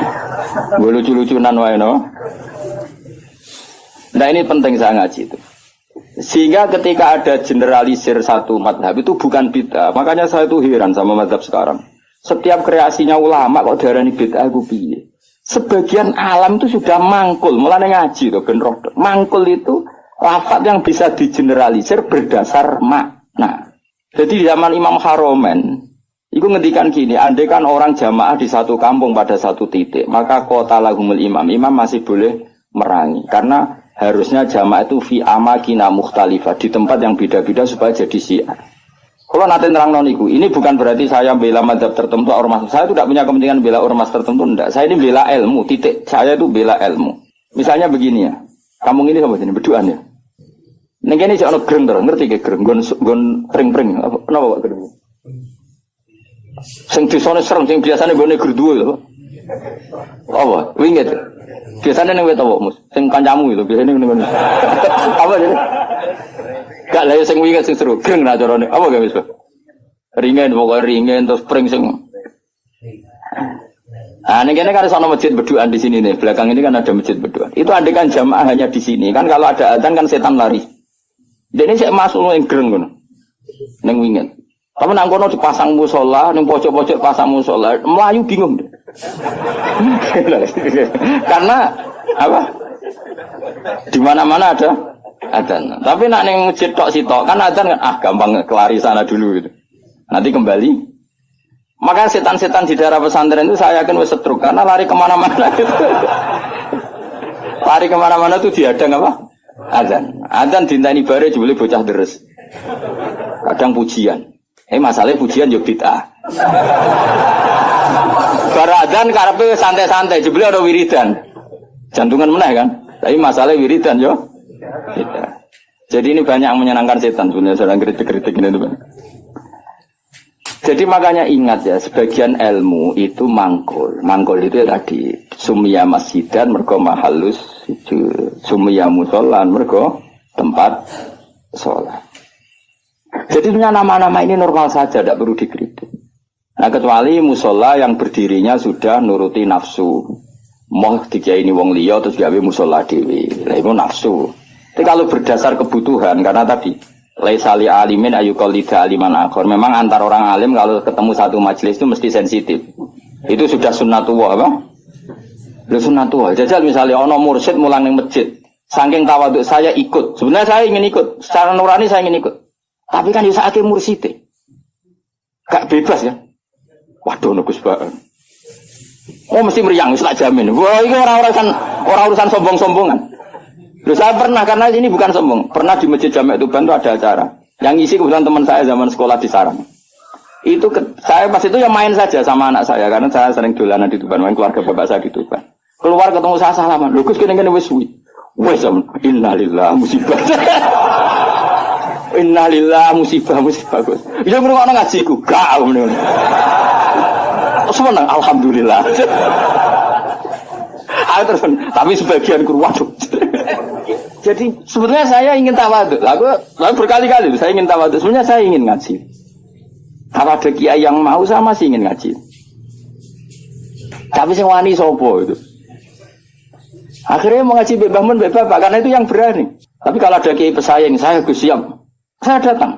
Gue lucu-lucunan wae no. Nah ini penting saya ngaji itu. Sehingga ketika ada generalisir satu madhab itu bukan bid'ah. Makanya saya itu heran sama madhab sekarang. Setiap kreasinya ulama kok darani bid'ah aku piye. Sebagian alam itu sudah mangkul, mulane ngaji to ben roh. Mangkul itu lafaz yang bisa digeneralisir berdasar makna. Jadi di zaman Imam Haromen itu ngendikan gini, andai kan orang jamaah di satu kampung pada satu titik, maka qatalahumul imam masih boleh merangi karena harusnya jamaah itu fi amakina mukhtalifah di tempat yang beda-beda supaya jadi syiar. Kalau nanti terang noniku, ini bukan berarti saya bela madhab tertentu ormas. Saya tidak punya kepentingan bela ormas tertentu, enggak. Saya ini bela ilmu, titik. Saya itu bela ilmu. Misalnya begini ya, kampung ini sama sini berduaan ya. Neng ini jangan gereng terus, ngerti ke gereng, gon pring-pring. Kenapa pak gereng? Sing disone serem, sing biasanya gue neger dua itu. Apa? Winget. Biasanya neng wet apa mus? Sing kancamu itu biasanya neng. Apa jadi? Gak lah sing winget sing seru, gereng nah carane. Apa gak bisa? Ringen, pokoknya ringen terus pring sing. Nah, ini kan ada masjid berduaan di sini nih. Belakang ini kan ada masjid berduaan. Itu andekan jamaah hanya di sini. Kan kalau ada adzan kan setan lari. Dan ini saya masuk yang gereng kan. Neng winget. Tapi nang kono dipasang musola, neng pojok-pojok pasang musola, Melayu bingung deh. Karena apa? Di mana-mana ada adzan. Tapi nak neng masjid tok sitok kan adzan kan gampang kelari sana dulu gitu. Nanti kembali. Maka setan-setan di daerah pesantren itu saya yakin wis setruk karena lari kemana-mana gitu. Lari kemana-mana itu dihadang apa? Adzan. Adzan dintani bare jebule bocah deres. Kadang pujian. Masalahnya pujian yo bid'ah. Bar adzan karepe santai-santai jebule ada wiridan. Jantungan meneh kan. Tapi masalahnya wiridan yo bid'ah. Jadi ini banyak yang menyenangkan setan sebenarnya sedang kritik-kritik ini tuh. Jadi makanya ingat ya, sebagian ilmu itu mangkul. Mangkul itu tadi sumia masjidan mergo mahallus sumia musolan mergo tempat sholat. Jadi sebenarnya nama-nama ini normal saja, tidak perlu dikritik. Nah kecuali musola yang berdirinya sudah nuruti nafsu. Mau dikiai ini wong liya terus gawe musola dewi. Lah itu nafsu. Tapi kalau berdasar kebutuhan karena tadi laisa li alimin ayuqallida aliman akhor. Memang antar orang alim kalau ketemu satu majelis itu mesti sensitif. Itu sudah sunnatullah apa? Lu sunnatullah. Jajal misalnya ono mursyid mulang ning masjid. Saking tawaduk saya ikut. Sebenarnya saya ingin ikut. Secara nurani saya ingin ikut. Tapi kan di saat mursyid gak bebas ya. Waduh nugus banget. Oh mesti meriang, wis tak jamin. Wah ini orang urusan sombong-sombongan. Loh saya pernah, karena ini bukan sombong. Pernah di Masjid Jami' Tuban itu ada acara. Yang ngisi kebetulan teman saya zaman sekolah di Sarang. Itu saya pas itu yang main saja sama anak saya. Karena saya sering dolanan di Tuban, main keluarga bapak saya di Tuban. Keluar ketemu saya salaman. Loh Gus kene-kene wis suwi. Wes innalillah musibah. Innalillah musibah Gus. Ya ngrungokno ngajiku. Gak ngono. Seneng alhamdulillah. Terus, tapi sebagian guru waduh. Jadi sebenarnya saya ingin tawadhu. Lalu berkali-kali saya ingin tawadhu. Sebenarnya saya ingin ngaji. Kalau ada kiai yang mau saya masih ingin ngaji. Tapi sing wani sopo itu. Akhirnya mau ngaji Mbak Mun, Mbak Bapak karena itu yang berani. Tapi kalau ada kiai pesaing, saya Gus siap. Saya datang.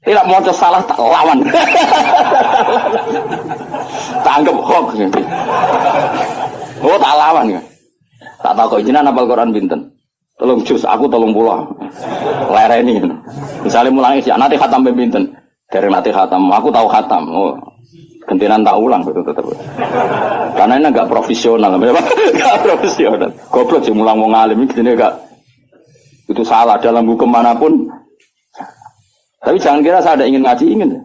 Tidak mau salah tak lawan. Tak anggap hoax. Oh tak lawan kan. Tak tahu kok jenengan hafal Quran pinten. Tolong jus, aku tolong pula. Lereni. Misalnya mulangi sih, nanti khatam pinten. Dari nanti khatam, aku tahu khatam. Oh, gantian tak ulang betul tetap. Karena ini agak profesional, enggak profesional. Goblok sih mulang mau ngalim ini enggak. Itu salah dalam hukum manapun. Tapi jangan kira saya ada ingin ngaji, ingin.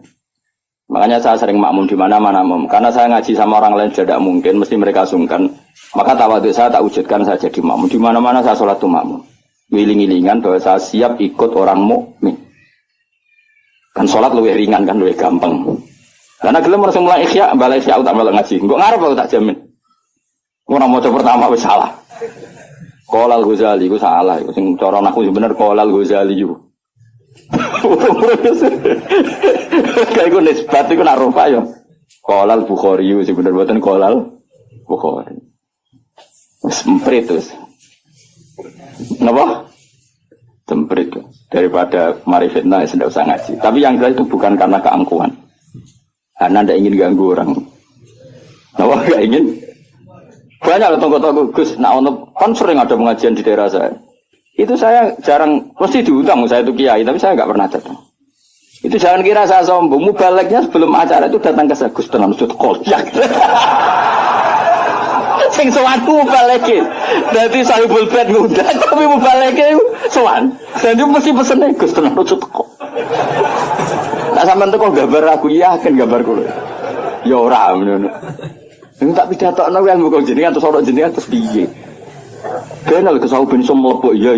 Makanya saya sering makmum di mana-mana, karena saya ngaji sama orang lain tidak mungkin, mesti mereka sungkan. Maka tawadhu saya tak wujudkan saya jadi makmum. Di mana-mana saya sholat itu makmum. Wiling-wilingan bahwa saya siap ikut orang mukmin. Kan sholat lebih ringan kan, lebih gampang. Karena gelem harus mulai ikhya, balai ikhya tak malah ngaji. Enggak ngarep aku tak jamin. Ora maca pertama wis salah. Qolal Ghazali iku salah iku sing cara aku bener Qolal Ghazali iku. Kayak iku nisbat iku nak rupa ya. Qolal Bukhari iku sing bener boten Qolal Bukhari. Wis emprit wis. Napa? Temprit daripada mari fitnah ya tidak usah ngaji. Tapi yang jelas itu bukan karena keangkuhan. Karena tidak ingin ganggu orang. Napa enggak ingin? Banyak loh tonggo-tonggo Gus, nah kan sering ada pengajian di daerah saya. Itu saya jarang, mesti diundang saya itu kiai, tapi saya nggak pernah datang. Itu jangan kira saya sombong, mubaleknya sebelum acara itu datang ke saya, Gus tenang sud kolyak. Sing sowanku mubaleke. Dadi sahibul bed ngundang, tapi mubaleke sowan. Dan itu mesti pesene Gus tenang sud kok. Tak sampean teko gambar aku yakin gambarku lho. Ya ora ngono. Ini tak pidatokno ilmu kok jenengan terus ora jenengan terus piye? Kenal ke sahu ben iso mlebu iya.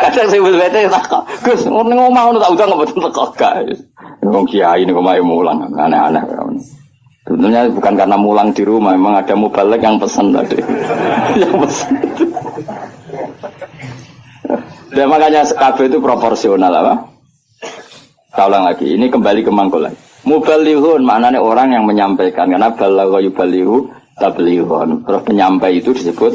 Kadang saya bete tak Gus ngomong ngono tak udah ngopo teko gak. Wong kiai niku mae mulang aneh-aneh. Sebenarnya bukan karena mulang di rumah, memang ada mubalek yang pesan tadi. Yang pesan. Dan makanya KB itu proporsional apa? Saya ulang lagi, ini kembali ke mangkulan. Mubalighun maknanya orang yang menyampaikan, karena balagha yubalighu tablighun. Terus penyampai itu disebut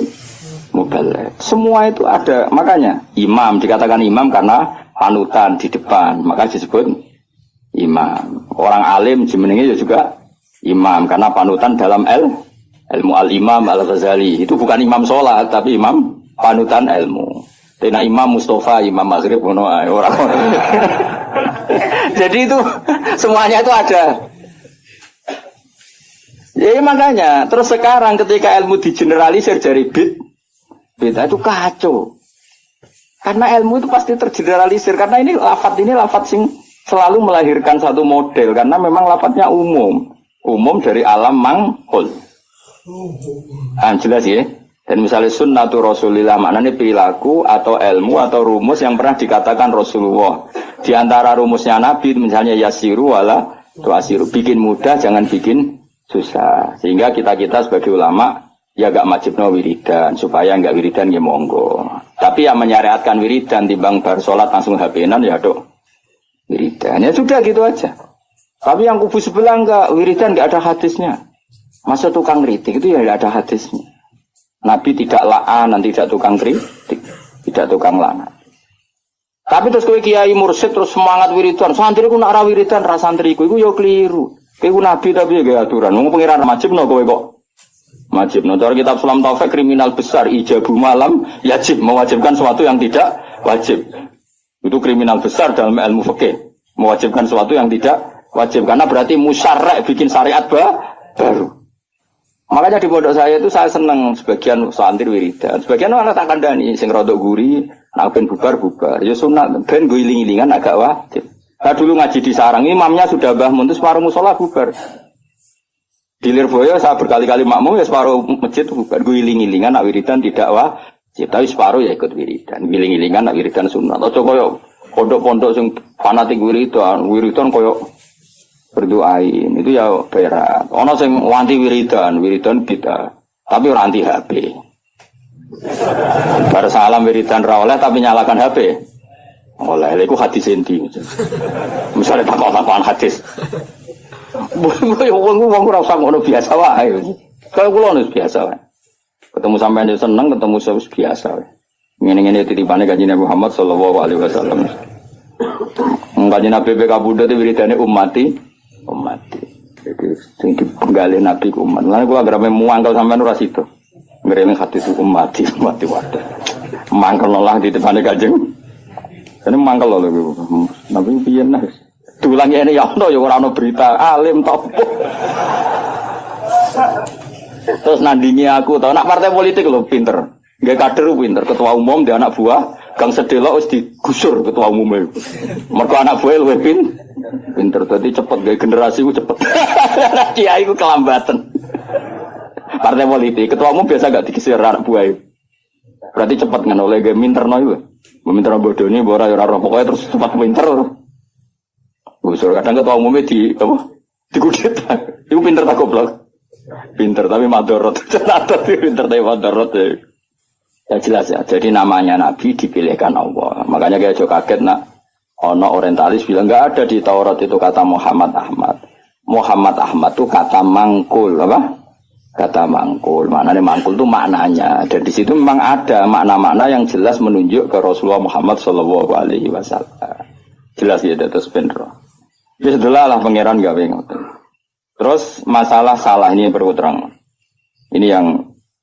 mubaligh. Semua itu ada, makanya imam dikatakan imam karena panutan di depan, maka disebut imam. Orang alim jenenge juga imam karena panutan dalam ilmu al-imam al-Ghazali. Itu bukan imam sholat tapi imam panutan ilmu. Tena Imam Mustafa, Imam Maghrib orang. Jadi itu semuanya itu ada. Ya makanya terus sekarang ketika ilmu digeneralisir dari bid'ah itu kacau. Karena ilmu itu pasti tergeneralisir karena ini lafadz sing selalu melahirkan satu model karena memang lafadznya umum dari alam mangkul. Jelas ya. Dan misalnya sunnatu Rasulillah maknanya perilaku atau ilmu atau rumus yang pernah dikatakan Rasulullah. Di antara rumusnya Nabi misalnya yasiru wala tuasiru, bikin mudah jangan bikin susah. Sehingga kita sebagai ulama ya gak wajibno wiridan supaya gak wiridan ya monggo. Tapi yang menyariatkan wiridan timbang bar salat langsung HP-nan ya dok wiridan. Ya sudah gitu aja. Tapi yang kubu sebelah enggak wiridan gak ada hadisnya. Masa tukang kritik itu ya gak ada hadisnya. Nabi tidak la'an, tidak tukang kritik, tidak tukang la'an. Tapi terus kowe kiai mursyid terus semangat wiridan. Santriku nak ra wiridan ra santriku iku ya keliru. Kowe nabi tapi ya aturan. Wong pengiran wajibno kowe kok. Wajibno. Cara kitab Sulam Taufik kriminal besar ijabu malam yajib mewajibkan sesuatu yang tidak wajib. Itu kriminal besar dalam ilmu fikih. Mewajibkan sesuatu yang tidak wajib karena berarti musyarrak bikin syariat baru. Makanya di pondok saya itu saya senang sebagian santri wiridan, sebagian malah tak kandani, sing rodok guri, nak ben bubar. Ya sunat, ben gue iling-ilingan agak wajib. Nah dulu ngaji di sarang, imamnya sudah bangun, terus separuh musola bubar. Di Lirboyo saya berkali-kali makmum ya separuh masjid bubar, gue iling-ilingan nak wiridan tidak wajib, tapi separuh ya ikut wiridan, iling-ilingan nak wiridan sunat. Atau koyo pondok-pondok sing fanatik wiridan koyo berdoain itu ya berat. Ono sing wanti wiridan beda. Tapi ora anti HP. Bar salam wiridan ra oleh tapi nyalakan HP. Oleh iku hadis endi. Misale takon hadis. Wong ora usah ngono biasa wae. Kaya kula wis biasa wae. Ketemu sampean yo seneng, ketemu wis biasa wae. Ngene-ngene titipane Kanjeng Nabi Muhammad sallallahu alaihi wasallam. Kanjeng Nabi kabudut wiridane ummati. Jadi sing dipenggali Nabi ku umat. Lan kula agar muangkel sampean ora sida. Ngrene hati itu ummati wadah. Mangkel lah di depane Kanjeng. Kene mangkel lho Nabi piye nah. Dulang ngene ya ono ya ora ono berita alim topo. Terus nandingi aku tau nak partai politik lho pinter. Nggih kader pinter, ketua umum dia anak buah, Gang Sedelok wis digusur ketua umum. Mergo anak buah luwih pinter tadi cepet gaya generasi ku cepet. Kiai ku kelambatan. Partai politik ketua umum biasa gak dikisir anak buah. Berarti cepet kan oleh gaya minterno itu. Minterno bodoni ora ora pokoknya terus cepat pinter. Gusur kadang ketua umumnya di apa? Dikudeta. Iku pinter tak goblok. Pinter tapi madorot. Ternyata pinter tapi madorot ya. Ya jelas ya. Jadi namanya Nabi dipilihkan Allah. Makanya kayak jauh kaget nak. Ono orientalis bilang nggak ada di Taurat itu kata Muhammad Ahmad. Muhammad Ahmad itu kata mangkul apa? Kata mangkul. Maknanya mangkul itu maknanya. Dan di situ memang ada makna-makna yang jelas menunjuk ke Rasulullah Muhammad Shallallahu Alaihi Wasallam. Jelas ya terus bener. Ya setelah lah pangeran gawe ngoten. Terus masalah salah ini perlu terang. Ini yang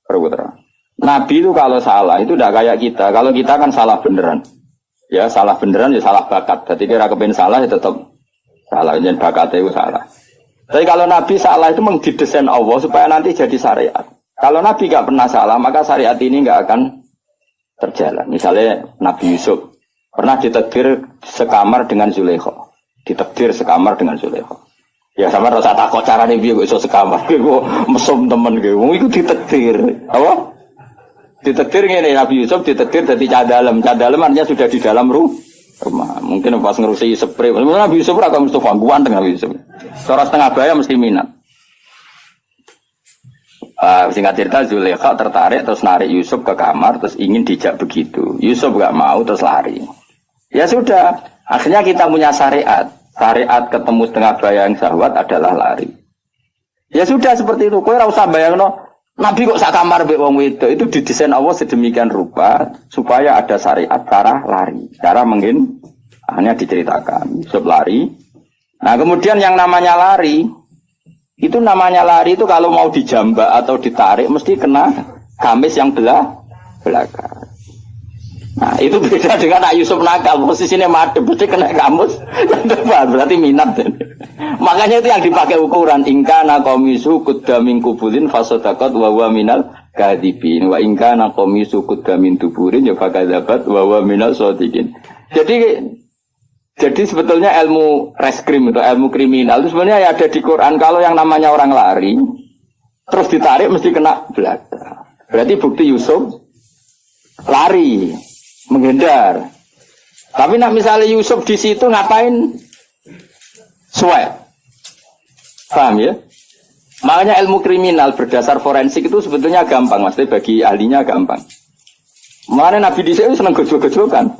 perlu terang. Nabi itu kalau salah itu tidak kayak kita. Kalau kita kan salah beneran. Ya salah beneran ya salah bakat. Jadi kira kepen salah ya tetap salah. Jadi bakat itu salah. Tapi kalau Nabi salah itu mengdidesain Allah supaya nanti jadi syariat. Kalau Nabi nggak pernah salah, maka syariat ini nggak akan terjalan. Misalnya Nabi Yusuf pernah ditakdir sekamar dengan Zulaikha. Ditakdir sekamar dengan Zulaikha. Ya sama rasa takut cara nih biar iso sekamar. Gue mesum temen gue. Itu ditakdir. Apa? Ditakdir ini Nabi Yusuf ditakdir dari cadalem. Cadalem artinya sudah di dalam rumah. Mungkin pas ngerusi spray. Nabi Yusuf ora kok Mustafa ganteng Nabi Yusuf. Cara setengah baya mesti minat. Singkat cerita Zulaikha tertarik terus narik Yusuf ke kamar terus ingin dijak begitu. Yusuf gak mau terus lari. Ya sudah, akhirnya kita punya syariat. Syariat ketemu setengah baya yang syahwat adalah lari. Ya sudah seperti itu. Kowe ora usah bayangno Nabi kok sak kamar mbek wong wedok itu didesain Allah sedemikian rupa supaya ada syariat cara lari, cara mungkin hanya diceritakan Yusuf lari. Nah kemudian yang namanya lari itu namanya lari itu kalau mau dijambak atau ditarik mesti kena gamis yang belakang. Nah itu beda dengan Nak Yusuf nakal posisinya madep mesti kena gamus yang depan berarti minat. Makanya itu yang dipakai ukuran ingkana komisu kudamin kubulin fasodakot wawa minal kadibin wa ingkana komisu kudamin tuburin ya fakadabat wawa minal sodikin. Jadi sebetulnya ilmu reskrim itu ilmu kriminal itu sebenarnya ada di Quran. Kalau yang namanya orang lari terus ditarik mesti kena belakang. Berarti bukti Yusuf lari menghindar. Tapi nak misalnya Yusuf di situ ngapain? Swipe. Paham ya? Makanya ilmu kriminal berdasar forensik itu sebetulnya gampang, maksudnya bagi ahlinya gampang. Mana Nabi di sini senang gojol-gojolkan.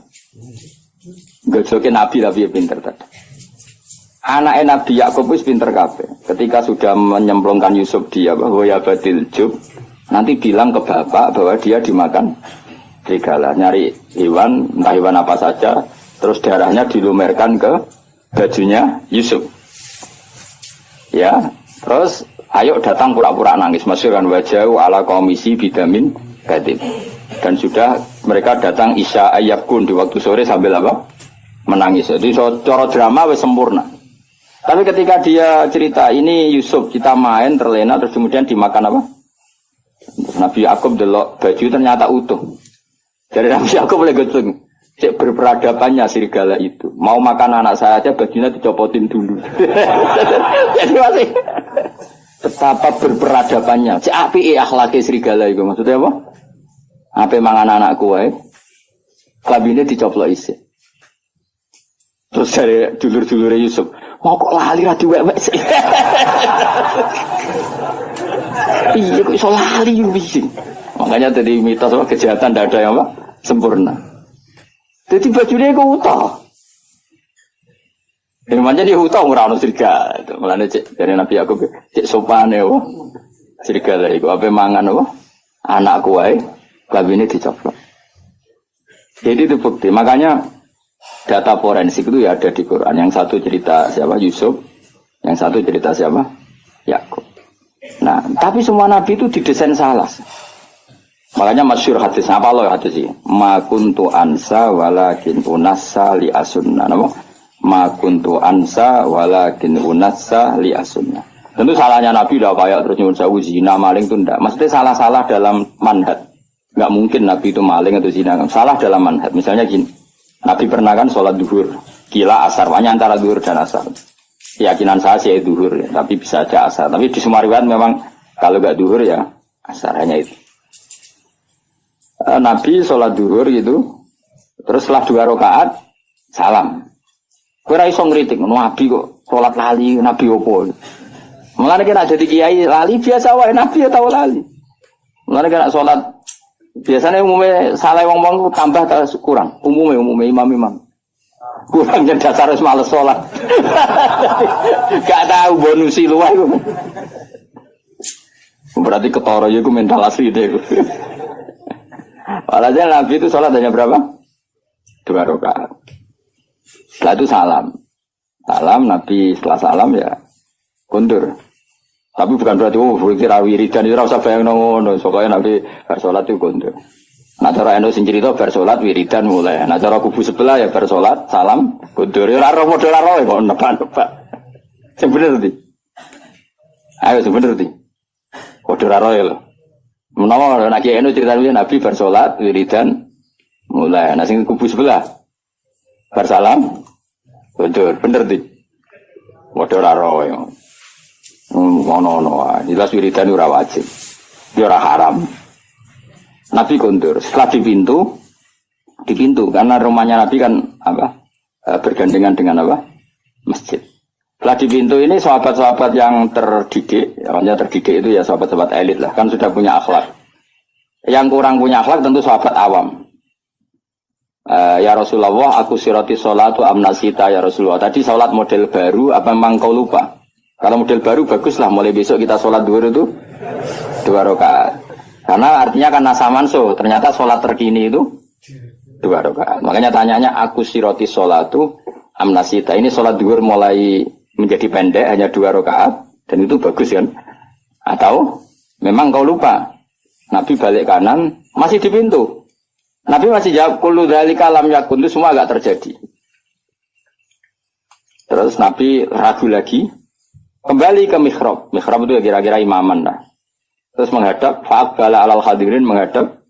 Gojolkan Nabi tapi ya pinter tadi. Anaknya Nabi Yakub itu pinter kabeh. Ketika sudah menyemplungkan Yusuf dia bahwa ya batil jub, nanti bilang ke bapak bahwa dia dimakan serigala, nyari hewan, entah hewan apa saja, terus darahnya dilumerkan ke bajunya Yusuf. Ya, terus ayo datang pura-pura nangis, masyhur kan wajah ala komisi bidamin kadib. Dan sudah mereka datang isya ayyabkun di waktu sore sambil apa? Menangis. Jadi cara drama wis sempurna. Tapi ketika dia cerita ini Yusuf kita main terlena terus kemudian dimakan apa? Terus Nabi Yakub delok baju ternyata utuh. Jadi Nabi Yakub boleh goceng. Cek berperadabannya serigala itu. Mau makan anak saya aja bajunya dicopotin dulu. Jadi masih betapa berperadabannya. Cek api akhlaknya serigala itu. Maksudnya apa? Apa mangan anakku wae. Kabine dicoplok isi. Terus dari dulur-dulure Yusuf, mau kok lali ra diwek-wek sih. Iya kok iso lali wis. Makanya tadi mitos apa kejahatan tidak ada yang apa? Sempurna. Jadi bajunya itu utah. Namanya dia utah ngurang serigala. Mulanya cek dari Nabi Yakub cek sopane wah serigala itu apa mangan wah anakku wae kabine dicoplok. Jadi itu bukti. Makanya data forensik itu ya ada di Quran. Yang satu cerita siapa Yusuf, yang satu cerita siapa Yakub. Nah, tapi semua nabi itu didesain salah. Makanya masyhur hadis apa loh hadis ini? Ma kuntu ansa walakin unassa li asunna. Nama? Ma kuntu ansa walakin unassa li asunna. Tentu salahnya Nabi udah kayak terus nyuwun sewu zina maling itu enggak. Maksudnya salah-salah dalam manhaj. Enggak mungkin Nabi itu maling atau zina. Salah dalam manhaj. Misalnya gini. Nabi pernah kan sholat duhur. Kila asar. Banyak antara duhur dan asar. Keyakinan saya sih duhur ya. Tapi bisa aja asar. Tapi di semua riwayat memang kalau enggak duhur ya asar. Hanya itu. Nabi sholat duhur gitu, terus setelah 2 rakaat salam. Kowe ora iso ngritik Nabi kok salat lali, Nabi opo. Mulane kena dadi kiai lali biasa wae, Nabi ya tau lali. Mulane kena salat biasanya umumnya salah wong-wong tambah atau kurang. Umumnya imam-imam. Kurangnya dasar wis males salat. Gak tahu bonusi luwih. Berarti ketara ya iku mental asli deh. Walhasil Nabi itu salat hanya berapa? 2 rakaat. Setelah itu salam. Salam Nabi setelah salam ya kundur. Tapi bukan berarti berarti wiridan itu rasa bayang ngono. Soalnya Nabi bar salat itu kundur. Nah cara eno sing cerita bar salat wiridan mulai. Nah cara kubu sebelah ya bar salat salam kundur. Ya ora model ora kok nebak-nebak. Sing bener ndi? Ayo sing bener ndi? Model ora lho. Menawa nek eno ceritane Nabi bar salat wiridan mulai. Nah sing kubu sebelah bar salam kundur. Bener ndi? Model ora roe. Ono jelas wiridan ora wajib. Ya ora haram. Nabi kundur. Setelah di pintu karena rumahnya Nabi kan bergandengan dengan masjid. Setelah di pintu ini sahabat-sahabat yang terdidik, yang terdidik itu ya sahabat-sahabat elit lah, kan sudah punya akhlak. Yang kurang punya akhlak tentu sahabat awam. Ya Rasulullah, aku siroti sholatu amnasita ya Rasulullah. Tadi sholat model baru, apa memang kau lupa? Kalau model baru baguslah, mulai besok kita sholat duhur itu 2 rakaat. Karena artinya kan nasamanso, ternyata sholat terkini itu 2 rakaat. Makanya tanyanya aku siroti sholatu amnasita. Ini sholat duhur mulai menjadi pendek hanya 2 rakaat dan itu bagus kan? Atau memang kau lupa? Nabi balik kanan masih di pintu. Nabi masih jawab kullu dzalika lam yakun, itu semua agak terjadi. Terus Nabi ragu lagi. Kembali ke mihrab. Mihrab itu ya kira-kira imaman lah. Terus menghadap, fa'aqbala alal hadirin menghadap.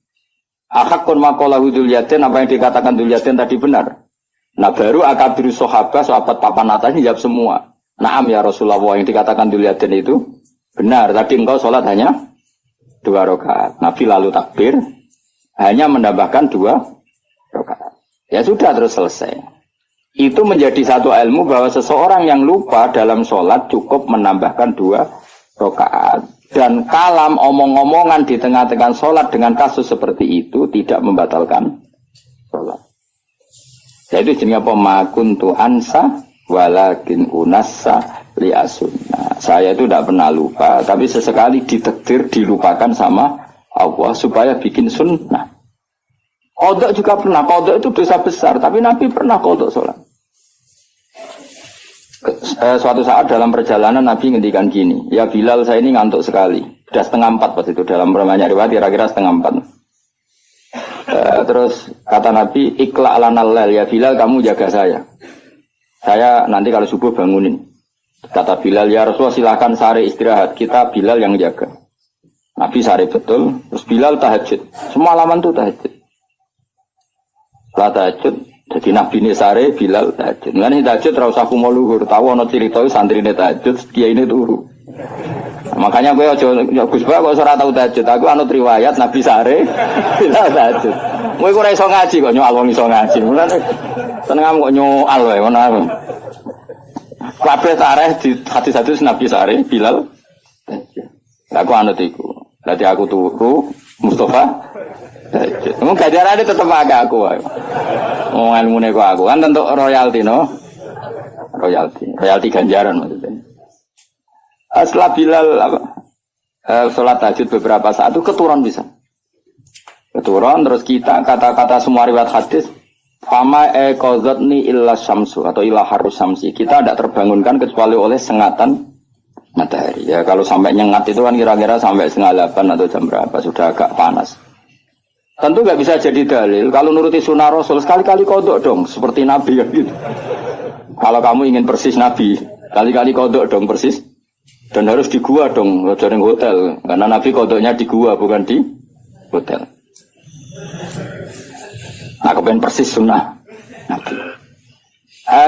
Ahaqqun maqalahu dzul yatin, apa yang dikatakan dzul yatin tadi benar. Nah baru akabiru sahabat papan atas ini jawab semua. Naam ya Rasulullah, yang dikatakan dzul yatin itu benar. Tadi engkau sholat hanya 2 rakaat. Nabi lalu takbir, hanya menambahkan 2 rakaat. Ya sudah terus selesai. Itu menjadi satu ilmu bahwa seseorang yang lupa dalam sholat cukup menambahkan 2 rakaat. Dan kalam omong-omongan di tengah-tengah sholat dengan kasus seperti itu tidak membatalkan sholat. Yaitu jenis apa? Makuntu ansa walakin unassa li'asunnah. Saya itu tidak pernah lupa, tapi sesekali ditakdir dilupakan sama Allah supaya bikin sunnah. Qodok juga pernah. Qodok itu dosa besar, tapi Nabi pernah qodok sholat. Suatu saat dalam perjalanan Nabi ngendikan gini, ya Bilal saya ini ngantuk sekali. Sudah 3:30 pas itu dalam banyak riwayat kira-kira 3:30. Terus kata Nabi, ikla alanal lail, ya Bilal kamu jaga saya. Saya nanti kalau subuh bangunin. Kata Bilal, ya Rasulullah silakan sare istirahat, kita Bilal yang jaga. Nabi sare betul, terus Bilal tahajud. Semua alaman itu tahajud. Setelah tahajud, jadi Nabi ini sare, Bilal tahajud. Ini tahajud terus aku mau luhur. Tahu ada cerita santri ini tahajud, kiai ini turu. Nah, makanya gue Gus Ba kok ora tahu tahajud. Aku anut riwayat Nabi sare, Bilal tahajud. Gue ora iso ngaji kok nyoal wong iso ngaji. Mulane seneng kok nyoal wae ngono. Kabeh tareh di hadis-hadis Nabi sare, Bilal tahajud. Aku anut iku. Berarti aku turu, Mustafa mungkin kajarannya tetap agak aku. Oh ilmunya aku kan tentu royalti no, royalti ganjaran maksudnya. Setelah Bilal sholat tahajud beberapa saat itu keturun bisa, keturun terus kita kata-kata semua riwayat hadis, fama qadzatni illa syamsu atau illa harus syamsi, kita tidak terbangunkan kecuali oleh sengatan matahari. Ya kalau sampai nyengat itu kan kira-kira sampai 7:30 atau jam berapa sudah agak panas. Tentu nggak bisa jadi dalil. Kalau nuruti sunnah Rasul sekali-kali kodok dong, seperti Nabi kan gitu. Kalau kamu ingin persis Nabi, kali-kali kodok dong persis. Dan harus di gua dong, jaring hotel. Karena Nabi kodoknya di gua bukan di hotel. Nah, kepengen persis sunnah Nabi.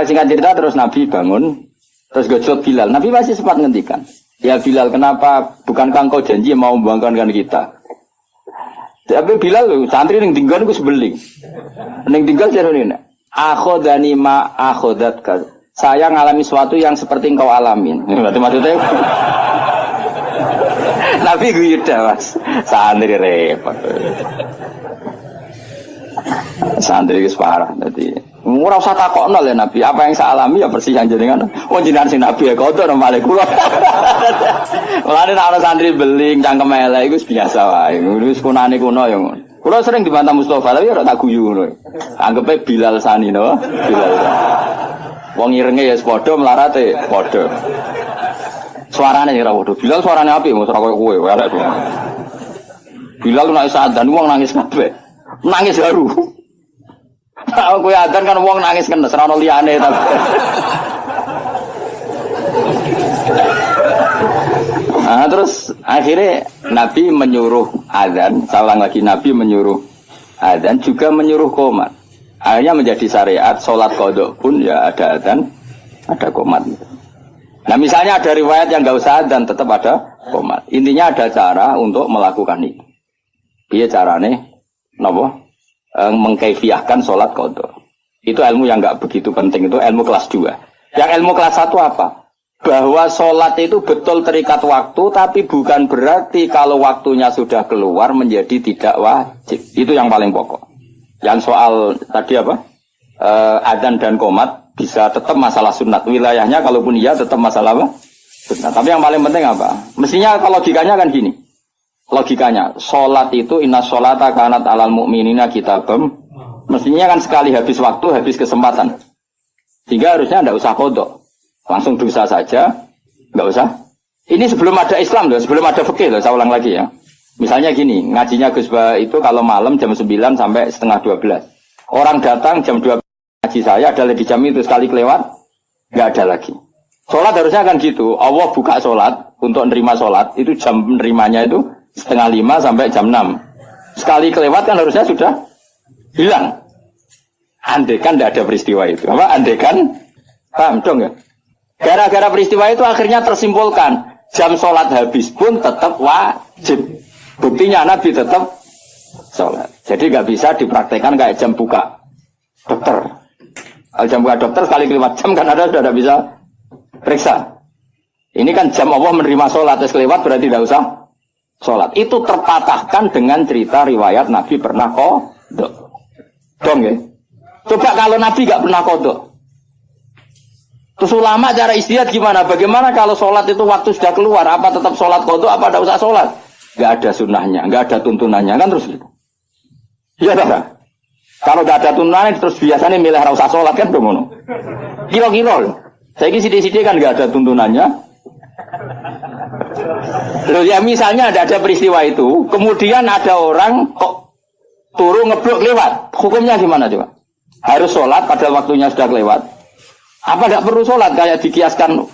Singkat cerita terus Nabi bangun, terus gojok Bilal. Nabi masih sempat ngendikan, ya Bilal kenapa bukankah engkau janji mau membangkitkan kita? Tapi Bilal santri ning tinggal iku sebeling. Ning tinggal jarene. Akhodani ma akhodat ka. saya ngalami sesuatu yang seperti engkau alamin. Berarti maksudnya Nabi guyuda mas, santri repot. Santri itu parah. Jadi ora usah takokno le Nabi, apa yang saya alami ya persis yang jenengan. Oh jenengan sing Nabi ya kodo nomale kula. Mulane nek ana santri beling cangkem elek iku biasa wae. Wis kunane kuno ya ngono. Kula sering dibantah Mustofa tapi ora tak guyu ngono. Anggepe Bilal Sani no. Bilal. Wong irenge ya padha melarate padha. Suarane ora padha. Bilal suarane apik mos ora koyo kowe elek to. Bilal nek sadan wong nangis kabeh. Nangis haru. Kalau kowe adzan kan wong nangis kan ora ono liyane tapi. Nah, terus akhirnya Nabi menyuruh adzan, salang lagi Nabi menyuruh adzan juga menyuruh qomat. Akhirnya menjadi syariat salat qadha pun ya ada adzan, ada qomat. Nah, misalnya ada riwayat yang enggak usah adzan tetap ada qomat. Intinya ada cara untuk melakukan itu. Piye carane? Napa? Mengkaifiahkan sholat qadha. Itu ilmu yang enggak begitu penting, itu ilmu kelas 2. Yang ilmu kelas 1 apa? Bahwa sholat itu betul terikat waktu, tapi bukan berarti kalau waktunya sudah keluar menjadi tidak wajib. Itu yang paling pokok. Yang soal tadi apa? Adzan dan qomat bisa tetap masalah sunat. Wilayahnya kalaupun iya tetap masalah apa? Sunat. Tapi yang paling penting apa? Mestinya kalau logikanya kan gini. Logikanya, sholat itu inna sholata kanat alal mu'minina kitabam. Mestinya kan sekali habis waktu, habis kesempatan. Sehingga harusnya tidak usah kodok. Langsung dosa saja, nggak usah. Ini sebelum ada Islam loh, sebelum ada fikih loh, saya ulang lagi ya. Misalnya gini, ngajinya Gus Ba itu kalau malam jam 9 sampai setengah 12. Orang datang jam 12 ngaji saya, ada di jam itu sekali kelewat, nggak ada lagi. Sholat harusnya kan gitu, Allah buka sholat, untuk nerima sholat, itu jam nerimanya itu setengah 5 sampai jam 6. Sekali kelewat kan harusnya sudah hilang. Andekan tidak ada peristiwa itu. Apa? Andekan, paham dong ya? Gara-gara peristiwa itu akhirnya tersimpulkan jam sholat habis pun tetap wajib. Buktinya Nabi tetap sholat. Jadi nggak bisa dipraktekkan kayak jam buka dokter. Kalau jam buka dokter sekali kelewat jam kan ada sudah tidak bisa periksa. Ini kan jam Allah menerima sholat terus kelewat berarti tidak usah sholat. Itu terpatahkan dengan cerita riwayat Nabi pernah qadha. Dong ya. Coba kalau Nabi nggak pernah qadha. Terus ulama cara istihad gimana? Bagaimana kalau sholat itu waktu sudah keluar? Apa tetap sholat qadha? Apa tidak usah sholat? Nggak ada sunnahnya, nggak ada tuntunannya kan terus gitu. Iya tak? Kalau nggak ada tuntunannya terus biasanya milih ora usah sholat kan dong. Kilo-kilo loh. Saya ini sidik-sidik kan nggak ada tuntunannya. Loh ya misalnya ada peristiwa itu, kemudian ada orang kok turu ngeblok lewat, hukumnya gimana coba? Harus sholat padahal waktunya sudah kelewat. Apa tidak perlu sholat kayak dikiaskan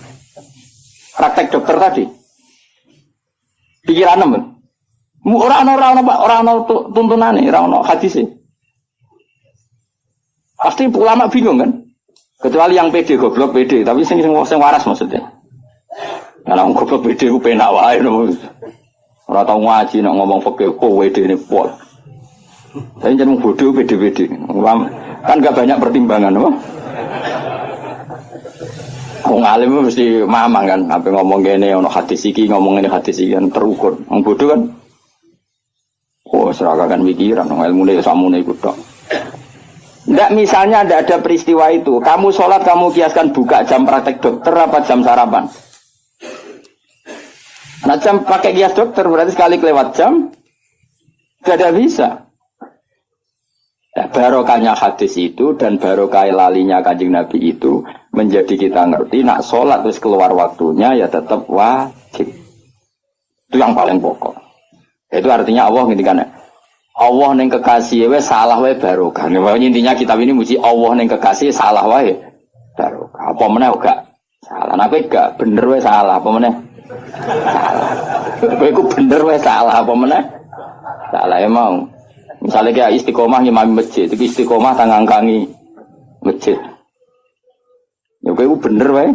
praktek dokter tadi? Pikiran teman. Orang tuntunan nih, orang hadis sih. Pasti ulama bingung kan? Kecuali yang pede goblok pede, tapi sing waras maksudnya. Kalau goblok pede ku penak wae no. Ora tau ngaji nek ngomong fikih kowe dene pol. Saya jeneng bodoh pede-pede. Kan enggak banyak pertimbangan, apa? Wong alim mesti mamang kan, sampai ngomong gini, ono hadis iki, ngomong ini hadis iki kan terukur. Wong bodoh kan, oh seragakan pikiran, ilmu ini samune ikut dok. Nggak misalnya ada peristiwa itu, kamu sholat kamu kiaskan buka jam praktek dokter apa jam sarapan? Nah jam pakai kias dokter berarti sekali kelewat jam, gak ada bisa. Nah, barokahnya hadis itu dan barokah lalinya Kanjeng Nabi itu menjadi kita ngerti nak sholat terus keluar waktunya ya tetap wajib. Itu yang paling pokok. Itu artinya Allah ngintikan Allah neng kekasih we salah we barokah. Intinya kitab ini muji Allah neng kekasih salah we barokah. Apa meneh gak salah. Nah kowe gak bener we salah apa meneh? Salah. Kowe iku bener we salah apa meneh? Salah ya mau. Misalnya kayak istiqomah ngimami masjid, itu istiqomah tangangkangi masjid. Ya kowe bener wae.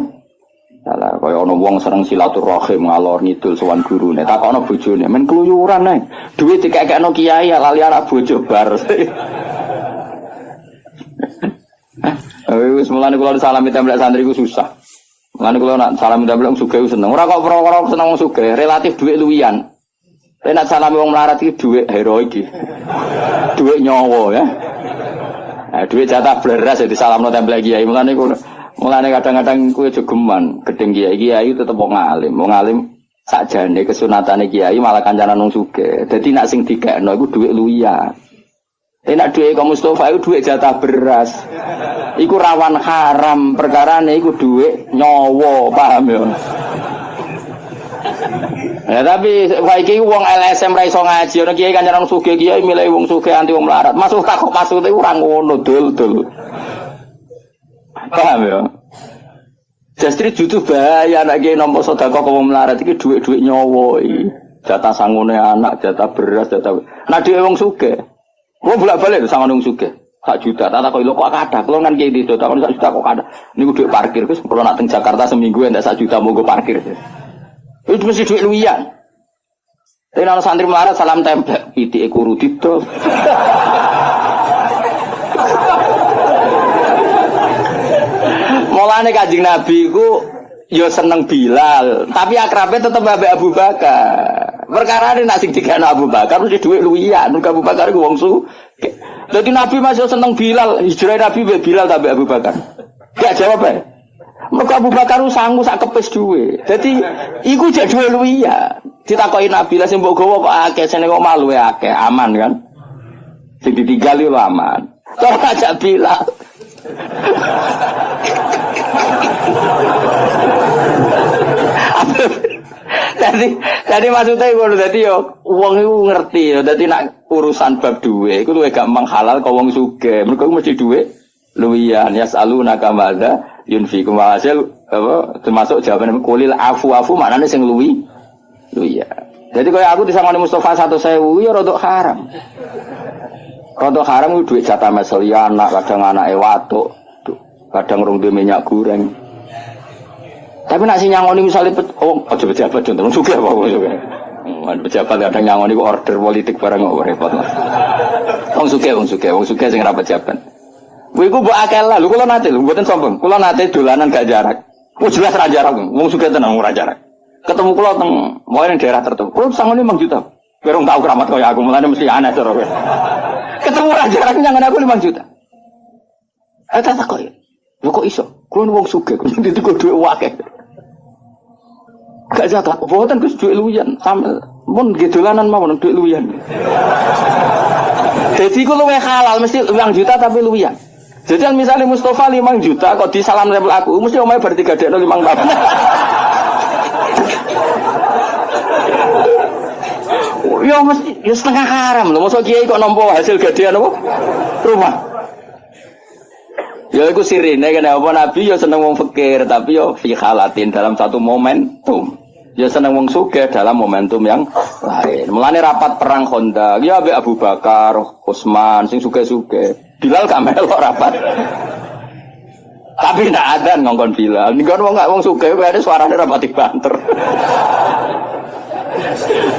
Salah kaya ana wong seneng silaturahim ngalor ngidul sowan gurune, takokno bojone, men keluyuran ae. Duit dikekekno kiai lali anak bojo bar. Wis mulane kula salami templek santri ku susah. Mulane kula nak salami templek sugih seneng. Ora kok perkara seneng wong sugih, relatif dhuwit luwian. Tapi nak salami wong melarat iki dhuwit heroik iki. Dhuwit nyawa ya. Nah, dhuwit jatah beras jadi salamno templek kiai. Mulane kadang-kadang kuwi jogeman, gedeng kiai tetep wong alim. Wong alim sakjane kesunatane kiai malah kancanan wong sugih. Dadi nak sing dikekno iku dhuwit luwian. Nak duit kaum Mustafa itu duit jatah beras, iku rawan haram perkarane iku duit nyawa, paham ya? Ya tapi saiki wong LSM ra iso ngaji, ana kiai kancanan sugih kiai milih wong sugih anti wong melarat. Masuk takok maksude ora ngono dul. Paham ya? Justru jutu bahaya anak kiai nampa sedekah kok wong melarat iki duit-duit nyawa iki. Jatah sangune anak, jatah beras, jatah. Nah duit wong sugih gua bolak-balik sama nung suge, 1 juta. Tata kau kok kada, kalau kan kayak gitu, tak 1 juta kok kada. Ini gue duit parkir, guys. Kalau nak teng Jakarta seminggu enggak 1 juta mau gue parkir. Itu mesti duit luian. Tapi kalau santri melarat salam templek, itu ekurudit tuh. Mulane Kanjeng Nabi ku yo seneng Bilal, tapi akrabnya tetep Mbak Abu Bakar. Perkara ini nak sing dikene Abu Bakar mesti dhuwit luwian. Abu Bakar iku wong sugih. Dadi Nabi masih seneng Bilal, hijrah Nabi mbek Bilal tapi Abu Bakar. Gak jawab ae. Mergo Abu Bakar sangu sak kepes dhuwit. Dadi iku jek dhuwit luwian. Ditakoki Nabi lah sing mbok gawa kok akeh, sene kok malu akeh, aman kan? Sing ditinggal yo aman. Kok ajak Bilal. Jadi maksudnya ngono dadi yo wong iku ngerti yo dadi nak urusan bab duwe iku luwih gampang halal kok wong sugih. Mergo mesti duwe luwian yasaluna kamadza yunfiqu hasil apa termasuk jawaban kulil afu maknane sing luwian. Jadi kaya aku disangoni Mustafa 1.000 ya rodok haram. Rodok haram ku duit jatah mesel anak, kadang anake watuk, kadang rong duwe minyak goreng. Tapi nak si nyangoni misalnya aja pejabat contoh sugih apa sugih. Pejabat kadang nyangoni order politik barang kok repot. Wong sugih sing ra pejabat. Kuwi ku mbok akeh lah, lho kula nate lho mboten sombong. Kula nate dolanan gak jarak. Ku jelas ra jarak, wong sugih tenan ora jarak. Ketemu kula teng moe ning daerah tertentu. Kula sangone 5 juta. Berong tau keramat kaya aku, mulane mesti aneh cara kowe. Ketemu ra jarak nyangoni aku 5 juta. Tak kok. Lho kok iso? Kula wong sugih, kudu dituku dhuwit akeh. Gak zakat, boten Gus duit luwian, sampe mun nggih dolanan mawon duit luwian. Jadi ku luwih halal mesti 5 juta tapi luwian. Jadi misalnya Mustafa 5 juta kok disalam level aku, mesti omahe bar 3 dekno 5 tahun. Ya mesti ya setengah haram lho, mosok kiai kok nampa hasil gadean apa? Rumah. Ya iku sirine kene apa Nabi ya seneng wong fakir tapi ya fi halatin dalam satu momentum. Ya seneng wong sugih dalam momentum yang lain. Mulane rapat perang Khandaq ya ambek Abu Bakar, Utsman sing sugih-sugih. Bilal gak melok rapat. Tapi ndak ada ngongkon Bilal. Nggon wong gak wong sugih kuwi suarane rapati banter.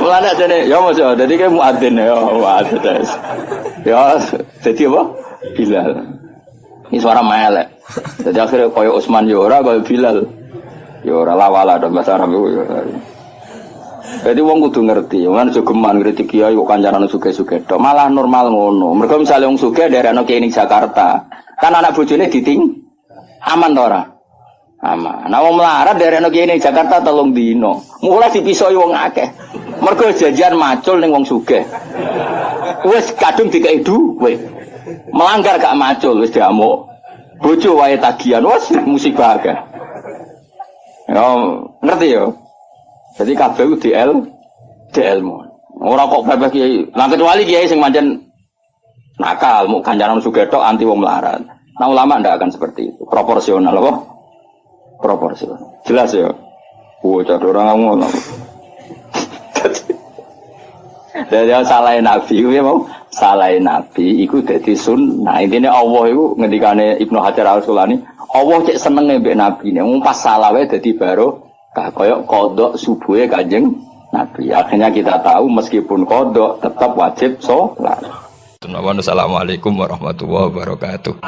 Mulane jane ya mos ya dadi kayak muadzin ya muadzin. Ya dadi apa? Bilal. Ini suara melek. Jadi akhirnya kaya Utsman Yora, kaya Bilal Yora lawala dan bahasa Arab itu. Jadi wong kudu ngerti, wong jogeman kritik kiai kok kancanan sugih-sugih tok. Malah normal ngono. Mergo misale wong sugih daerahno kiai ning Jakarta, kan anak bojone diting aman to ora? Aman. Nah wong melarat daerahno kiai ning Jakarta 3 dino. Mulai dipisoi wong akeh. Mergo janjian macul ning wong sugih. Wis kadung dikei duwe. Melanggar gak macul wis diamuk. Bojo wae tagihan wis musibah akeh. Ya ngerti ya. Jadi kabeh ku DL-mu. Ora kok bebas kiai. Lah kecuali kiai sing pancen nakal, mau kancanan sugih tok anti wong melarat. Nah ulama ndak akan seperti itu. Proporsional apa? Proporsional. Jelas ya. Bocah orang ngono. Dari salahin Nabi, ya mau salahin Nabi, itu jadi sunnah. Intinya Allah itu ngendikane Ibnu Hajar Al-Asqalani, Allah cek seneng mbek Nabi ini. Pas salawnya jadi baru, kayak kodok subuhnya Kanjeng Nabi. Akhirnya kita tahu meskipun kodok tetap wajib sholat. Assalamualaikum warahmatullahi wabarakatuh.